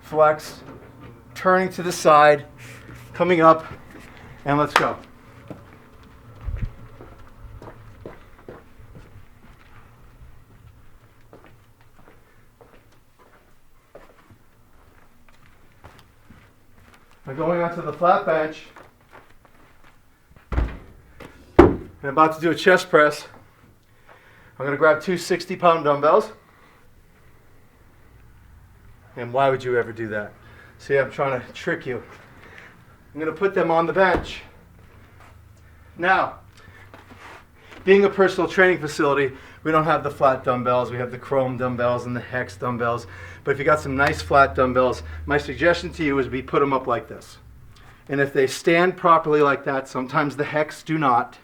flex, turning to the side, coming up, and let's go. I'm going onto the flat bench. I'm about to do a chest press. I'm going to grab 2 60-pound dumbbells. And why would you ever do that? See, I'm trying to trick you. I'm going to put them on the bench. Now, being a personal training facility, we don't have the flat dumbbells. We have the chrome dumbbells and the hex dumbbells. But if you got some nice flat dumbbells, my suggestion to you is we put them up like this. And if they stand properly like that, sometimes the hex do not,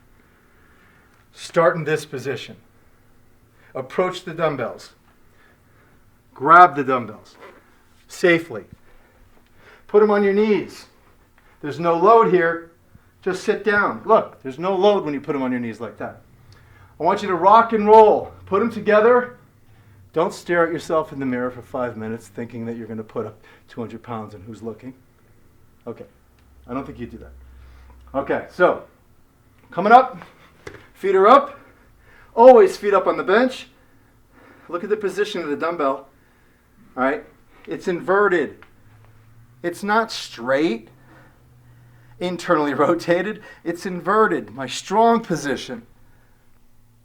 start in this position. Approach the dumbbells. Grab the dumbbells safely. Put them on your knees. There's no load here. Just sit down. Look, there's no load when you put them on your knees like that. I want you to rock and roll. Put them together. Don't stare at yourself in the mirror for 5 minutes thinking that you're going to put up 200 pounds and who's looking. Okay, I don't think you do that. Okay, so coming up, feet are up. Always feet up on the bench. Look at the position of the dumbbell. All right, it's inverted. It's not straight, internally rotated. It's inverted. My strong position.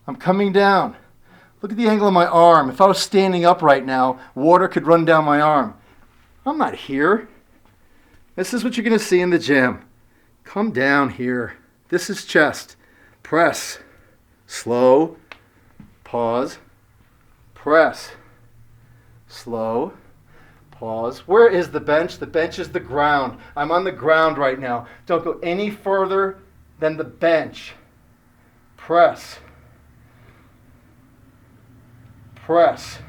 I'm coming down. Look at the angle of my arm. If I was standing up right now, water could run down my arm. I'm not here. This is what you're going to see in the gym. Come down here. This is chest. Press. Slow. Pause. Press. Slow. Pause. Where is the bench? The bench is the ground. I'm on the ground right now. Don't go any further than the bench. Press. Press.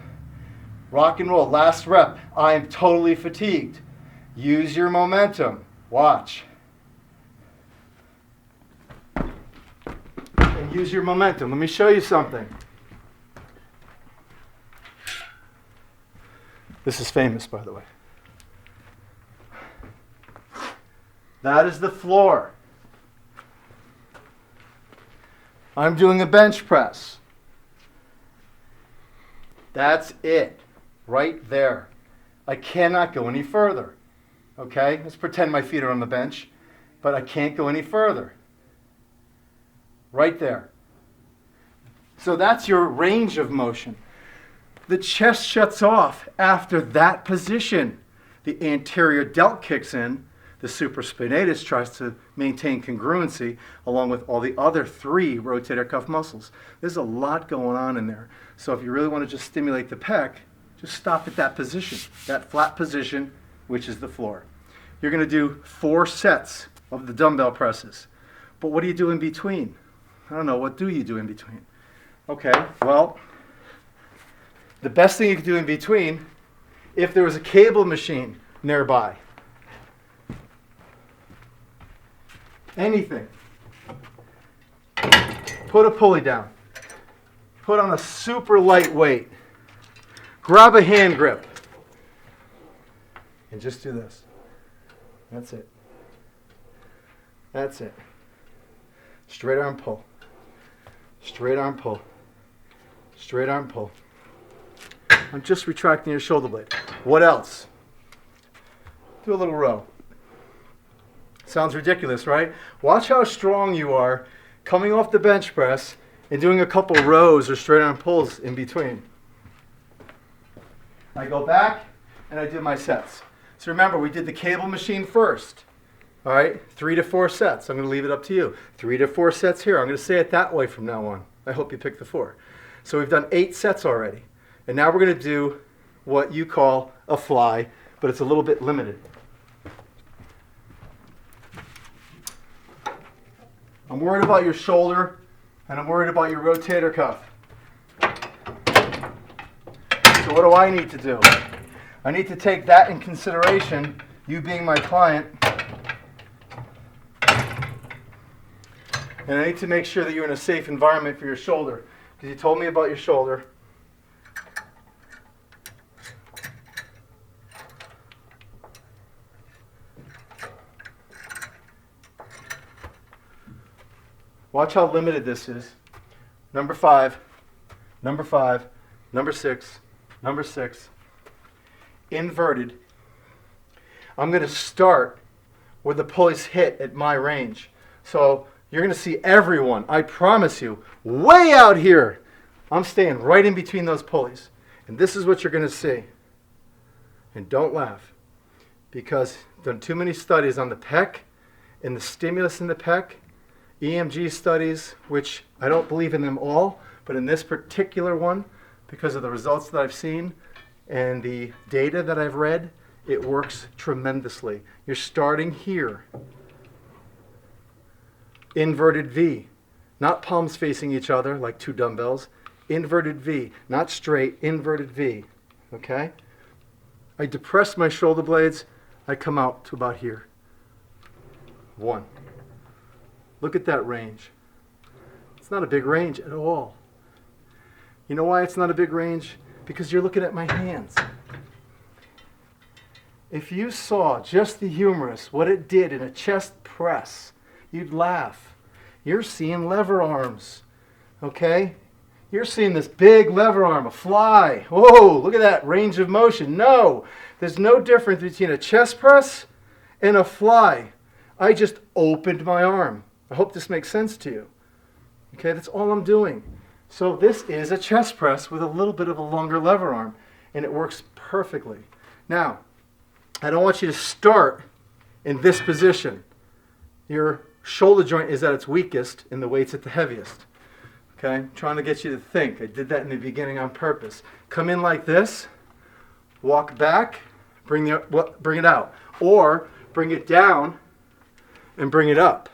Rock and roll. Last rep. I am totally fatigued. Use your momentum. Watch. And use your momentum. Let me show you something. This is famous, by the way. That is the floor. I'm doing a bench press. That's it, right there. I cannot go any further. Okay, let's pretend my feet are on the bench, but I can't go any further. Right there. So that's your range of motion. The chest shuts off after that position. The anterior delt kicks in. The supraspinatus tries to maintain congruency along with all the other 3 rotator cuff muscles. There's a lot going on in there. So if you really want to just stimulate the pec, just stop at that position, that flat position, which is the floor. You're going to do 4 sets of the dumbbell presses. But what do you do in between? I don't know. What do you do in between? Okay, well, the best thing you could do in between, if there was a cable machine nearby, anything, put a pulley down, put on a super light weight, grab a hand grip, and just do this. That's it. That's it. Straight arm pull. Straight arm pull. Straight arm pull. I'm just retracting your shoulder blade. What else? Do a little row. Sounds ridiculous, right? Watch how strong you are coming off the bench press and doing a couple rows or straight arm pulls in between. I go back and I do my sets. So remember, we did the cable machine first. All right, 3 to 4 sets. I'm going to leave it up to you. 3 to 4 sets here. I'm going to say it that way from now on. I hope you pick the 4. So we've done 8 sets already. And now we're going to do what you call a fly, but it's a little bit limited. I'm worried about your shoulder, and I'm worried about your rotator cuff. So what do I need to do? I need to take that in consideration, you being my client, and I need to make sure that you're in a safe environment for your shoulder, because you told me about your shoulder. Watch how limited this is. Number 5, number 5, number 6, number 6. Inverted. I'm going to start where the pulleys hit at my range. So you're going to see everyone, I promise you, way out here. I'm staying right in between those pulleys. And this is what you're going to see. And don't laugh, because I've done too many studies on the pec and the stimulus in the pec. EMG studies, which I don't believe in them all, but in this particular one, because of the results that I've seen and the data that I've read, it works tremendously. You're starting here. Inverted V, not palms facing each other like 2 dumbbells. Inverted V, not straight, inverted V, okay? I depress my shoulder blades, I come out to about here. 1. Look at that range. It's not a big range at all. You know why it's not a big range? because you're looking at my hands. If you saw just the humerus, what it did in a chest press, you'd laugh. You're seeing lever arms, okay? You're seeing this big lever arm, a fly. Whoa, look at that range of motion. No, there's no difference between a chest press and a fly. I just opened my arm. I hope this makes sense to you. Okay, that's all I'm doing. So this is a chest press with a little bit of a longer lever arm, and it works perfectly. Now, I don't want you to start in this position. Your shoulder joint is at its weakest and the weight's at the heaviest. Okay, I'm trying to get you to think. I did that in the beginning on purpose. Come in like this, walk back, bring it out, or bring it down and bring it up.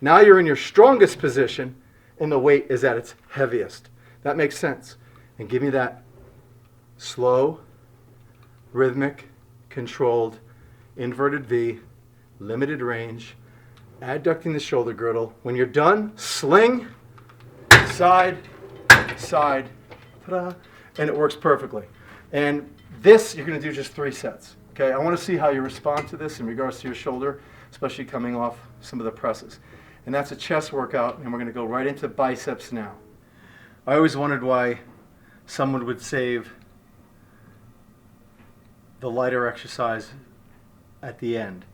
Now you're in your strongest position and the weight is at its heaviest. That makes sense. And give me that slow, rhythmic, controlled, inverted V, limited range, adducting the shoulder girdle. When you're done, sling, side, side, ta-da, and it works perfectly. And this, you're going to do just 3 sets. Okay, I want to see how you respond to this in regards to your shoulder, especially coming off some of the presses. And that's a chest workout, and we're going to go right into biceps now. I always wondered why someone would save the lighter exercise at the end.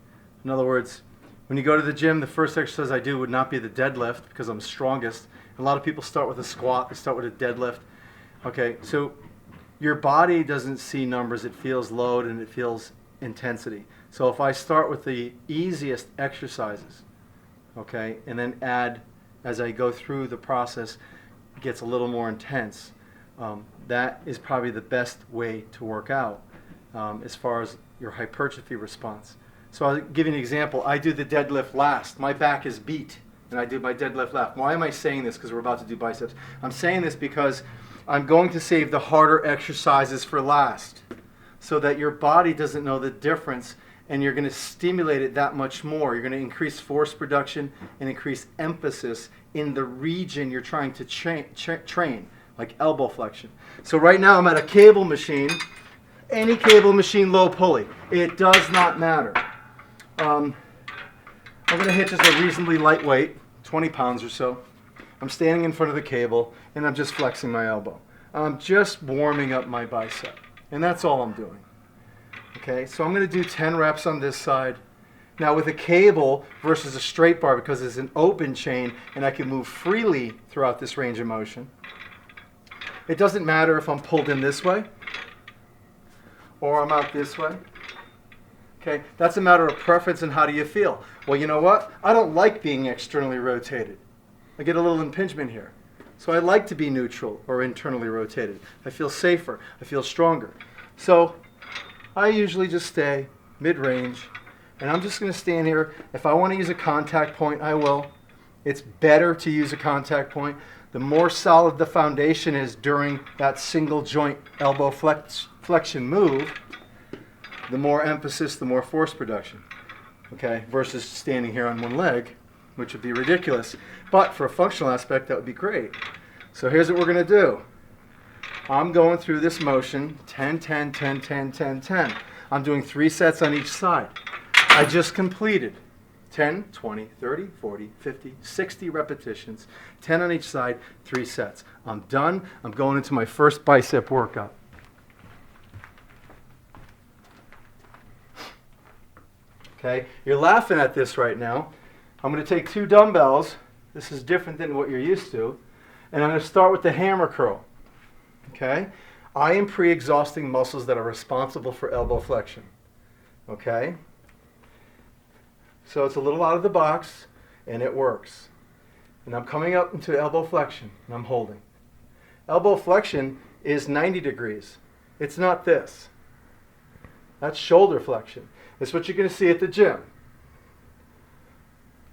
In other words, when you go to the gym, the first exercise I do would not be the deadlift because I'm strongest. A lot of people start with a squat, they start with a deadlift. Okay, so your body doesn't see numbers, it feels load and it feels intensity. So if I start with the easiest exercises, okay, and then add as I go through the process, it gets a little more intense. That is probably the best way to work out as far as your hypertrophy response. So I'll give you an example. I do the deadlift last. My back is beat, and I do my deadlift last. Why am I saying this? Because we're about to do biceps. I'm saying this because I'm going to save the harder exercises for last so that your body doesn't know the difference, and you're going to stimulate it that much more. You're going to increase force production and increase emphasis in the region you're trying to train, like elbow flexion. So right now I'm at a cable machine, any cable machine, low pulley. It does not matter. I'm going to hit just a reasonably lightweight, 20 pounds or so. I'm standing in front of the cable, and I'm just flexing my elbow. I'm just warming up my bicep, and that's all I'm doing. Okay, so I'm going to do 10 reps on this side. Now with a cable versus a straight bar, because it's an open chain, and I can move freely throughout this range of motion, it doesn't matter if I'm pulled in this way or I'm out this way. Okay, that's a matter of preference and how do you feel. Well, you know what? I don't like being externally rotated. I get a little impingement here. So I like to be neutral or internally rotated. I feel safer. I feel stronger. So I usually just stay mid-range, and I'm just going to stand here. If I want to use a contact point, I will. It's better to use a contact point. The more solid the foundation is during that single joint elbow flexion move, the more emphasis, the more force production, okay, versus standing here on one leg, which would be ridiculous. But for a functional aspect, that would be great. So here's what we're going to do. I'm going through this motion, 10, 10, 10, 10, 10, 10. I'm doing 3 sets on each side. I just completed 10, 20, 30, 40, 50, 60 repetitions, 10 on each side, 3 sets. I'm done. I'm going into my first bicep workout. Okay, you're laughing at this right now. I'm going to take 2 dumbbells. This is different than what you're used to. And I'm going to start with the hammer curl. Okay, I am pre-exhausting muscles that are responsible for elbow flexion. Okay, so it's a little out of the box, and it works. And I'm coming up into elbow flexion, and I'm holding. Elbow flexion is 90 degrees. It's not this. That's shoulder flexion. It's what you're going to see at the gym.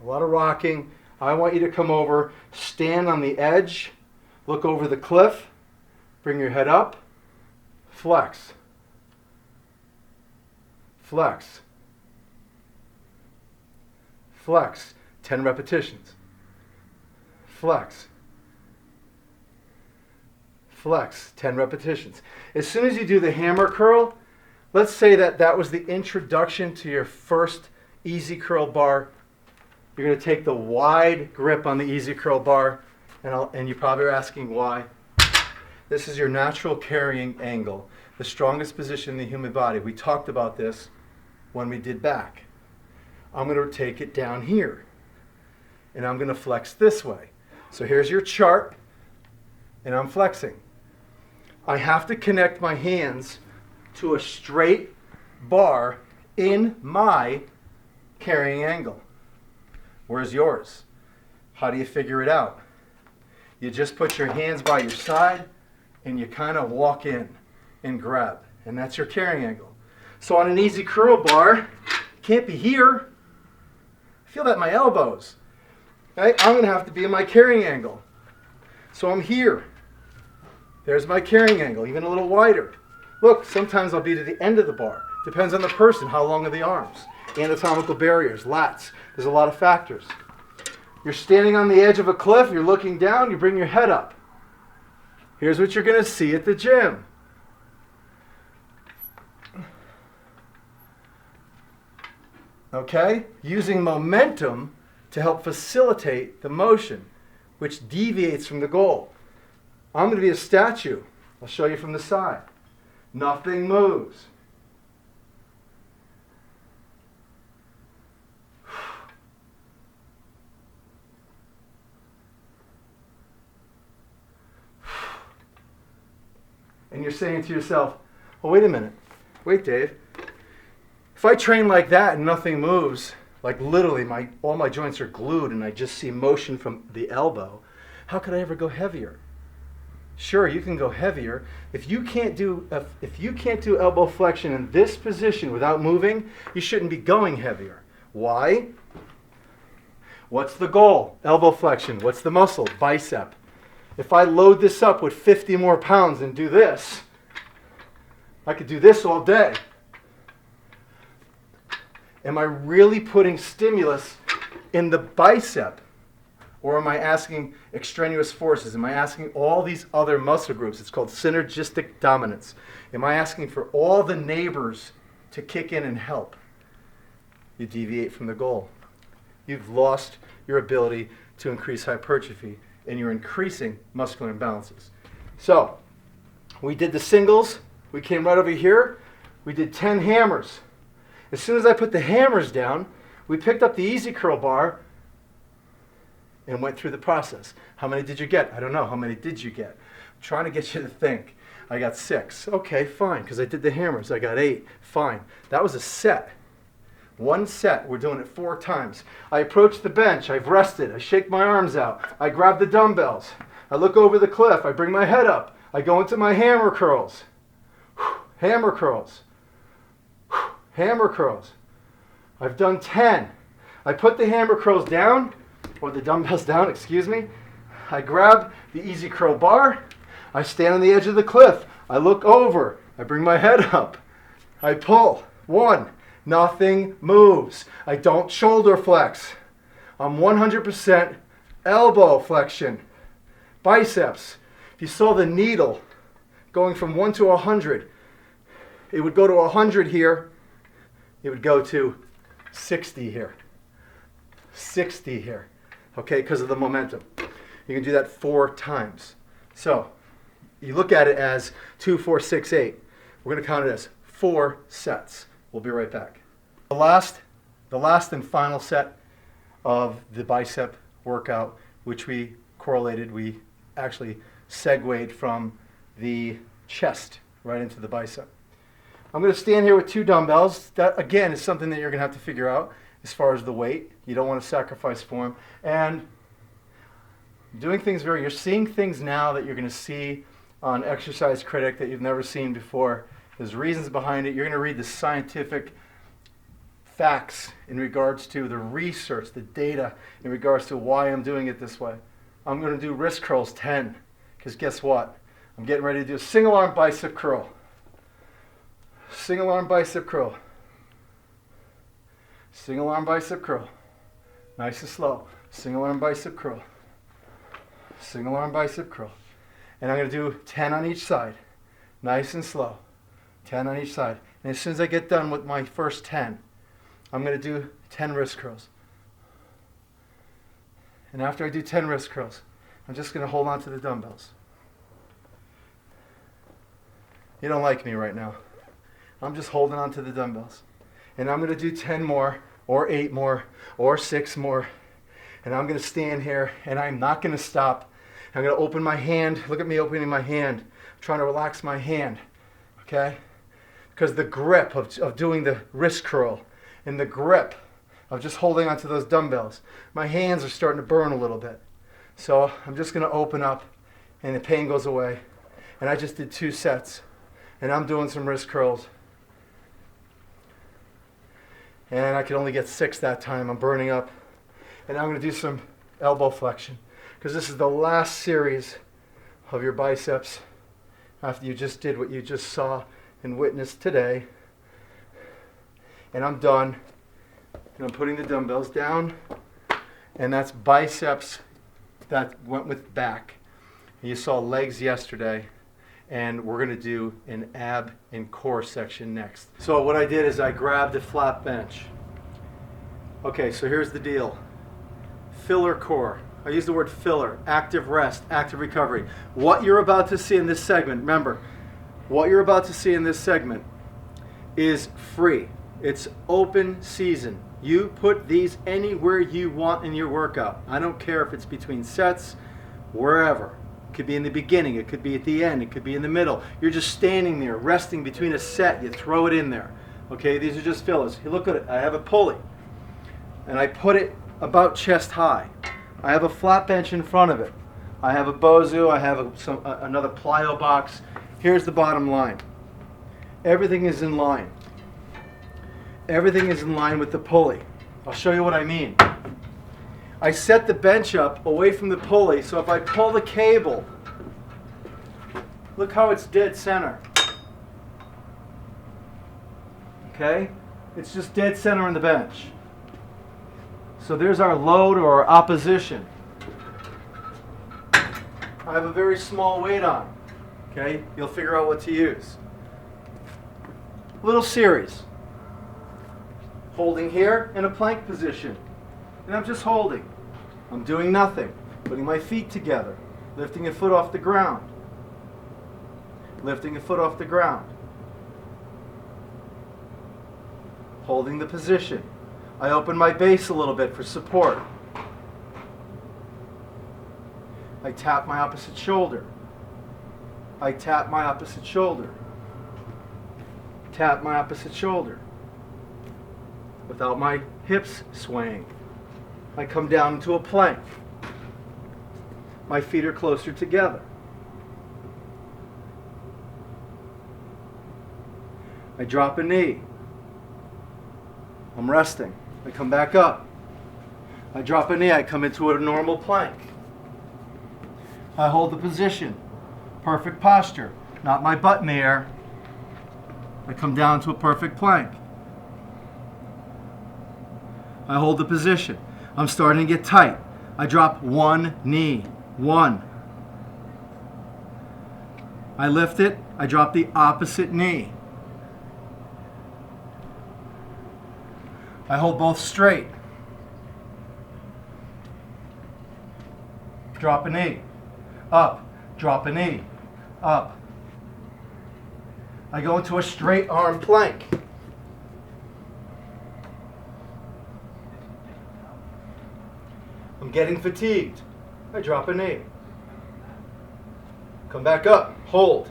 A lot of rocking. I want you to come over, stand on the edge, look over the cliff, bring your head up, flex. Flex. Flex. 10 repetitions. Flex. flex, 10 repetitions. As soon as you do the hammer curl, let's say that that was the introduction to your first easy curl bar. You're going to take the wide grip on the easy curl bar, and you probably are asking why. This is your natural carrying angle, the strongest position in the human body. We talked about this when we did back. I'm going to take it down here, and I'm going to flex this way. So here's your chart, and I'm flexing. I have to connect my hands to a straight bar in my carrying angle. Where's yours? How do you figure it out? You just put your hands by your side and you kind of walk in and grab, and that's your carrying angle. So on an easy curl bar, can't be here. I feel that in my elbows. Right? I'm going to have to be in my carrying angle. So I'm here. There's my carrying angle, even a little wider. Look, sometimes I'll be to the end of the bar. Depends on the person, how long are the arms. Anatomical barriers, lats. There's a lot of factors. You're standing on the edge of a cliff, you're looking down, you bring your head up. Here's what you're going to see at the gym. Okay? Using momentum to help facilitate the motion, which deviates from the goal. I'm going to be a statue. I'll show you from the side. Nothing moves. And you're saying to yourself, well, wait a minute. Wait, Dave. If I train like that and nothing moves, like literally all my joints are glued and I just see motion from the elbow, how could I ever go heavier? Sure, you can go heavier. If you can't do elbow flexion in this position without moving, you shouldn't be going heavier. Why? What's the goal? Elbow flexion. What's the muscle? Bicep. If I load this up with 50 more pounds and do this, I could do this all day. Am I really putting stimulus in the bicep? Or am I asking extraneous forces? Am I asking all these other muscle groups? It's called synergistic dominance. Am I asking for all the neighbors to kick in and help? You deviate from the goal. You've lost your ability to increase hypertrophy, and you're increasing muscular imbalances. So, we did the singles. We came right over here. We did 10 hammers. As soon as I put the hammers down, we picked up the easy curl bar and went through the process. How many did you get? I don't know. How many did you get? I'm trying to get you to think. I got 6. Okay, fine, because I did the hammers. I got 8. Fine. That was a set. One set. We're doing it 4 times. I approach the bench. I've rested. I shake my arms out. I grab the dumbbells. I look over the cliff. I bring my head up. I go into my hammer curls. Hammer curls. Hammer curls. I've done 10. I put the hammer curls down, or the dumbbells down, excuse me. I grab the easy curl bar. I stand on the edge of the cliff. I look over. I bring my head up. I pull. 1. Nothing moves. I don't shoulder flex. I'm 100% elbow flexion. Biceps. If you saw the needle going from 1 to 100, it would go to 100 here. It would go to 60 here. 60 here. Okay, because of the momentum. You can do that 4 times. So, you look at it as 2, 4, 6, 8. We're going to count it as 4 sets. We'll be right back. The last and final set of the bicep workout, which we correlated, we actually segued from the chest right into the bicep. I'm going to stand here with 2 dumbbells. That, again, is something that you're going to have to figure out as far as the weight. You don't want to sacrifice form. And doing things you're seeing things now that you're going to see on Exercise Critic that you've never seen before. There's reasons behind it. You're going to read the scientific facts in regards to the research, the data, in regards to why I'm doing it this way. I'm going to do wrist curls 10, because guess what? I'm getting ready to do a single arm bicep curl. Single arm bicep curl. Single arm bicep curl. Nice and slow. Single arm bicep curl. Single arm bicep curl. And I'm going to do 10 on each side. Nice and slow. 10 on each side. And as soon as I get done with my first 10, I'm going to do 10 wrist curls. And after I do 10 wrist curls, I'm just going to hold on to the dumbbells. You don't like me right now. I'm just holding on to the dumbbells. And I'm going to do 10 more, or 8 more, or 6 more. And I'm going to stand here, and I'm not going to stop. I'm going to open my hand. Look at me opening my hand. I'm trying to relax my hand, okay? Because the grip of doing the wrist curl and the grip of just holding onto those dumbbells, my hands are starting to burn a little bit. So I'm just going to open up, and the pain goes away. And I just did 2 sets, and I'm doing some wrist curls. And I could only get 6 that time. I'm burning up. And I'm going to do some elbow flexion, because this is the last series of your biceps after you just did what you just saw and witnessed today. And I'm done. And I'm putting the dumbbells down. And that's biceps that went with back. You saw legs yesterday. And we're going to do an ab and core section next. So what I did is I grabbed a flat bench. Okay, so here's the deal. Filler core. I use the word filler. Active rest, active recovery. What you're about to see in this segment, remember, what you're about to see in this segment is free. It's open season. You put these anywhere you want in your workout. I don't care if it's between sets, wherever. It could be in the beginning, it could be at the end, it could be in the middle. You're just standing there, resting between a set. You throw it in there. Okay, these are just fillers. You look at it. I have a pulley, and I put it about chest high. I have a flat bench in front of it. I have a Bosu. I have another plyo box. Here's the bottom line. Everything is in line. Everything is in line with the pulley. I'll show you what I mean. I set the bench up away from the pulley, so if I pull the cable, look how it's dead center. Okay? It's just dead center on the bench. So there's our load or our opposition. I have a very small weight on. Okay? You'll figure out what to use. Little series. Holding here in a plank position. And I'm just holding. I'm doing nothing. Putting my feet together. Lifting a foot off the ground. Lifting a foot off the ground. Holding the position. I open my base a little bit for support. I tap my opposite shoulder. I tap my opposite shoulder. Tap my opposite shoulder. Without my hips swaying. I come down into a plank. My feet are closer together. I drop a knee. I'm resting. I come back up. I drop a knee. I come into a normal plank. I hold the position. Perfect posture. Not my butt in the air. I come down to a perfect plank. I hold the position. I'm starting to get tight. I drop one knee. One. I lift it. I drop the opposite knee. I hold both straight. Drop a knee. Up. Drop a knee. Up. I go into a straight arm plank. I'm getting fatigued. I drop a knee. Come back up. Hold.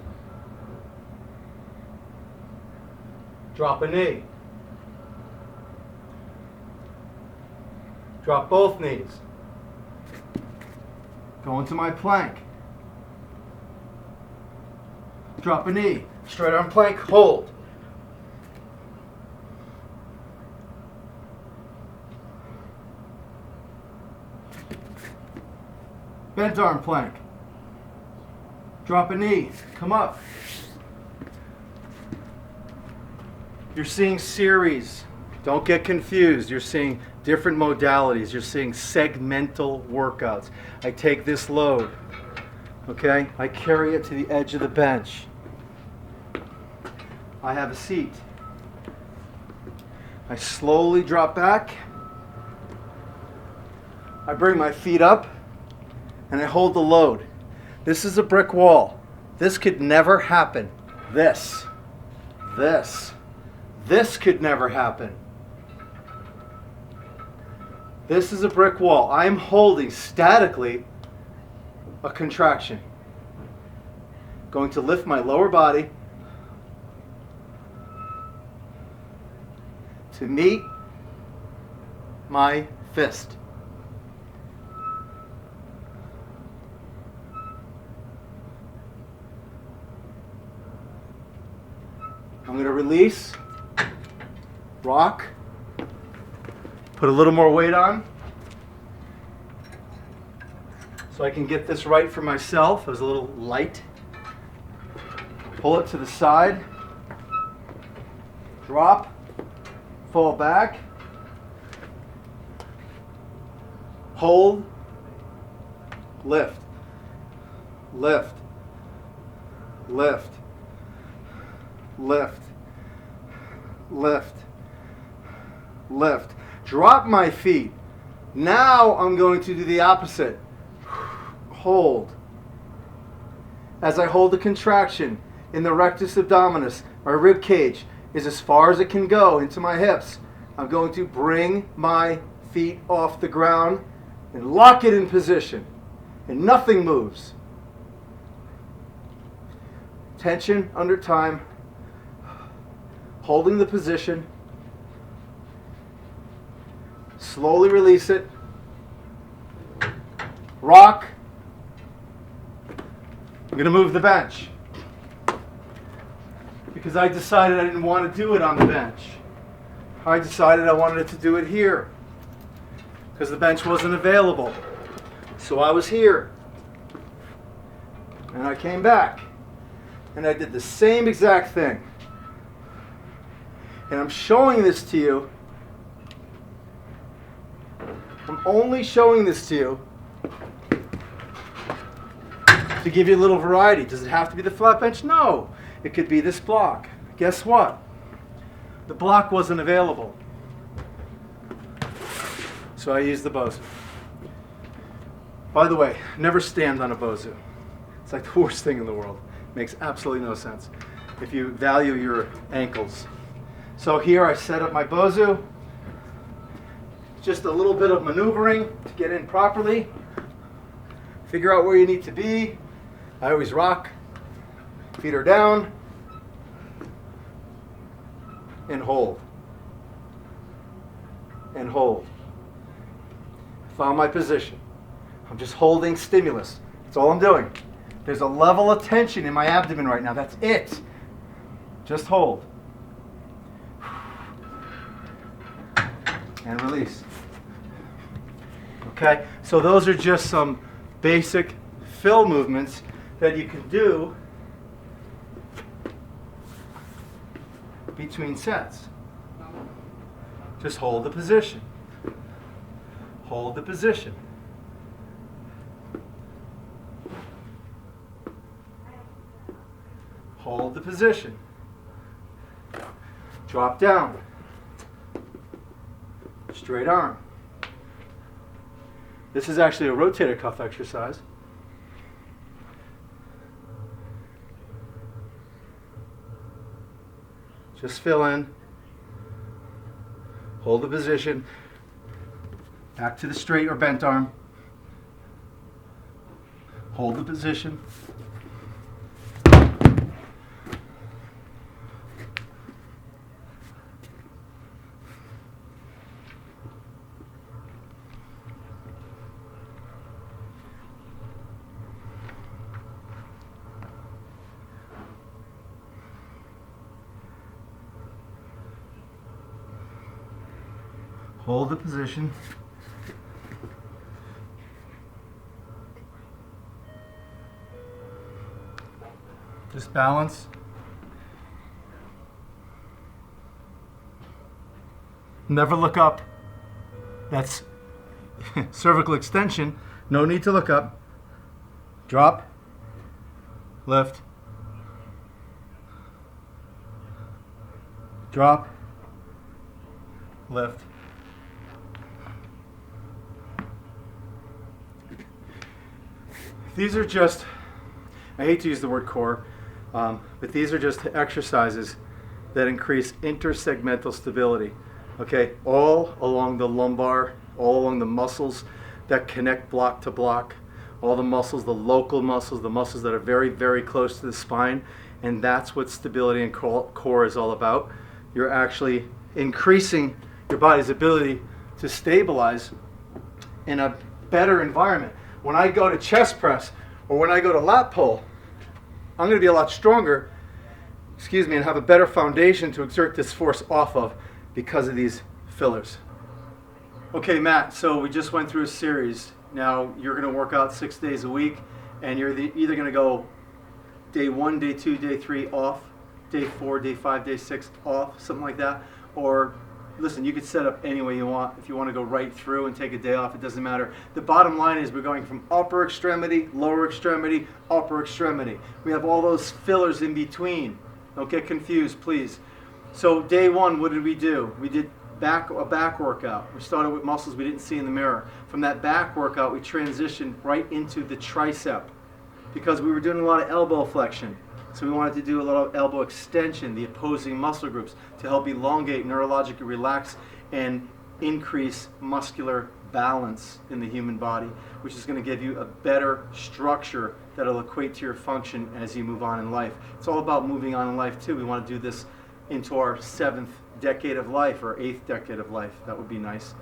Drop a knee. Drop both knees. Go into my plank. Drop a knee. Straight arm plank. Hold. Bent arm plank. Drop a knee. Come up. You're seeing series. Don't get confused. You're seeing different modalities. You're seeing segmental workouts. I take this load. Okay, I carry it to the edge of the bench. I have a seat. I slowly drop back. I bring my feet up and I hold the load. This is a brick wall. This could never happen. This could never happen. This is a brick wall. I'm holding statically a contraction. Going to lift my lower body to meet my fist. I'm going to release, rock, put a little more weight on so I can get this right for myself. It was a little light. Pull it to the side, drop, fall back, hold, lift, lift, lift, lift, lift, lift. Drop my feet. Now I'm going to do the opposite. Hold. As I hold the contraction in the rectus abdominis, my rib cage is as far as it can go into my hips. I'm going to bring my feet off the ground and lock it in position. And nothing moves. Tension under time. Holding the position. Slowly release it. Rock. I'm going to move the bench because I decided I didn't want to do it on the bench. I decided I wanted to do it here because the bench wasn't available. So I was here. And I came back. And I did the same exact thing. And I'm showing this to you. I'm only showing this to you to give you a little variety. Does it have to be the flat bench? No. It could be this block. Guess what? The block wasn't available. So I used the Bosu. By the way, never stand on a Bosu. It's like the worst thing in the world. Makes absolutely no sense if you value your ankles. So here I set up my Bosu. Just a little bit of maneuvering to get in properly. Figure out where you need to be. I always rock. Feet are down. And hold. And hold. Found my position. I'm just holding stimulus. That's all I'm doing. There's a level of tension in my abdomen right now. That's it. Just hold. And release. Okay? So those are just some basic fill movements that you can do between sets. Just hold the position. Hold the position. Hold the position. Drop down. Straight arm. This is actually a rotator cuff exercise. Just fill in. Hold the position. Back to the straight or bent arm. Hold the position. Hold the position. Just balance. Never look up. That's cervical extension. No need to look up. Drop lift, drop, lift. These are just, I hate to use the word core, but these are just exercises that increase intersegmental stability, okay? All along the lumbar, all along the muscles that connect block to block, all the muscles, the local muscles, the muscles that are very, very close to the spine, and that's what stability and core is all about. You're actually increasing your body's ability to stabilize in a better environment. When I go to chest press or when I go to lat pull, I'm going to be a lot stronger, and have a better foundation to exert this force off of because of these fillers. Okay, Matt, so we just went through a series. Now you're going to work out 6 days a week, and you're either going to go day 1, day 2, day 3 off, day 4, day 5, day 6 off, something like that, or listen, you could set up any way you want. If you want to go right through and take a day off, it doesn't matter. The bottom line is we're going from upper extremity, lower extremity, upper extremity. We have all those fillers in between. Don't get confused, please. So day 1, what did we do? We did a back workout. We started with muscles we didn't see in the mirror. From that back workout, we transitioned right into the tricep because we were doing a lot of elbow flexion. So we wanted to do a lot of elbow extension, the opposing muscle groups, to help elongate, neurologically relax, and increase muscular balance in the human body, which is going to give you a better structure that'll equate to your function as you move on in life. It's all about moving on in life too. We want to do this into our 7th decade of life or 8th decade of life. That would be nice.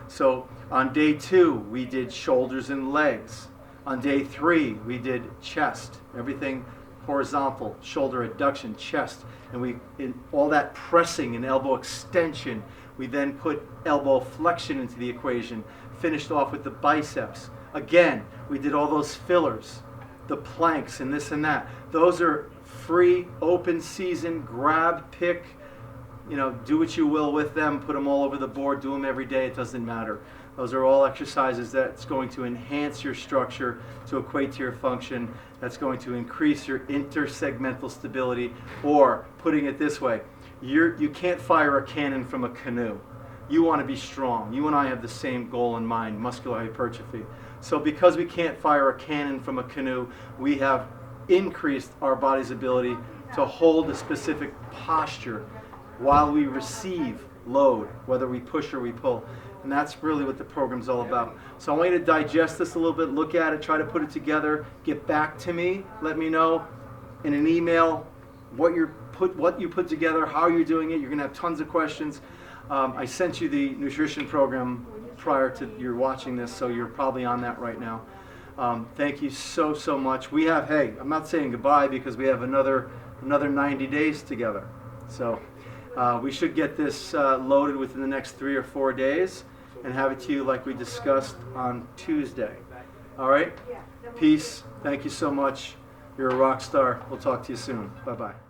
So on day 2, we did shoulders and legs. On day 3, we did chest, everything horizontal, shoulder adduction, chest, and we, in all that pressing and elbow extension, we then put elbow flexion into the equation, finished off with the biceps. Again, we did all those fillers, the planks and this and that. Those are free, open season, grab, pick, do what you will with them, put them all over the board, do them every day, it doesn't matter. Those are all exercises that's going to enhance your structure to equate to your function, that's going to increase your intersegmental stability, or putting it this way, you can't fire a cannon from a canoe. You want to be strong. You and I have the same goal in mind, muscular hypertrophy. So because we can't fire a cannon from a canoe, we have increased our body's ability to hold a specific posture while we receive load, whether we push or we pull. And that's really what the program's all about. So I want you to digest this a little bit, look at it, try to put it together, get back to me, let me know in an email what you put together, how you're doing it. You're gonna have tons of questions. I sent you the nutrition program prior to your watching this, so you're probably on that right now. Thank you so much. We have, hey, I'm not saying goodbye because we have another 90 days together. So we should get this loaded within the next 3 or 4 days and have it to you like we discussed on Tuesday. All right? Peace. Thank you so much. You're a rock star. We'll talk to you soon. Bye-bye.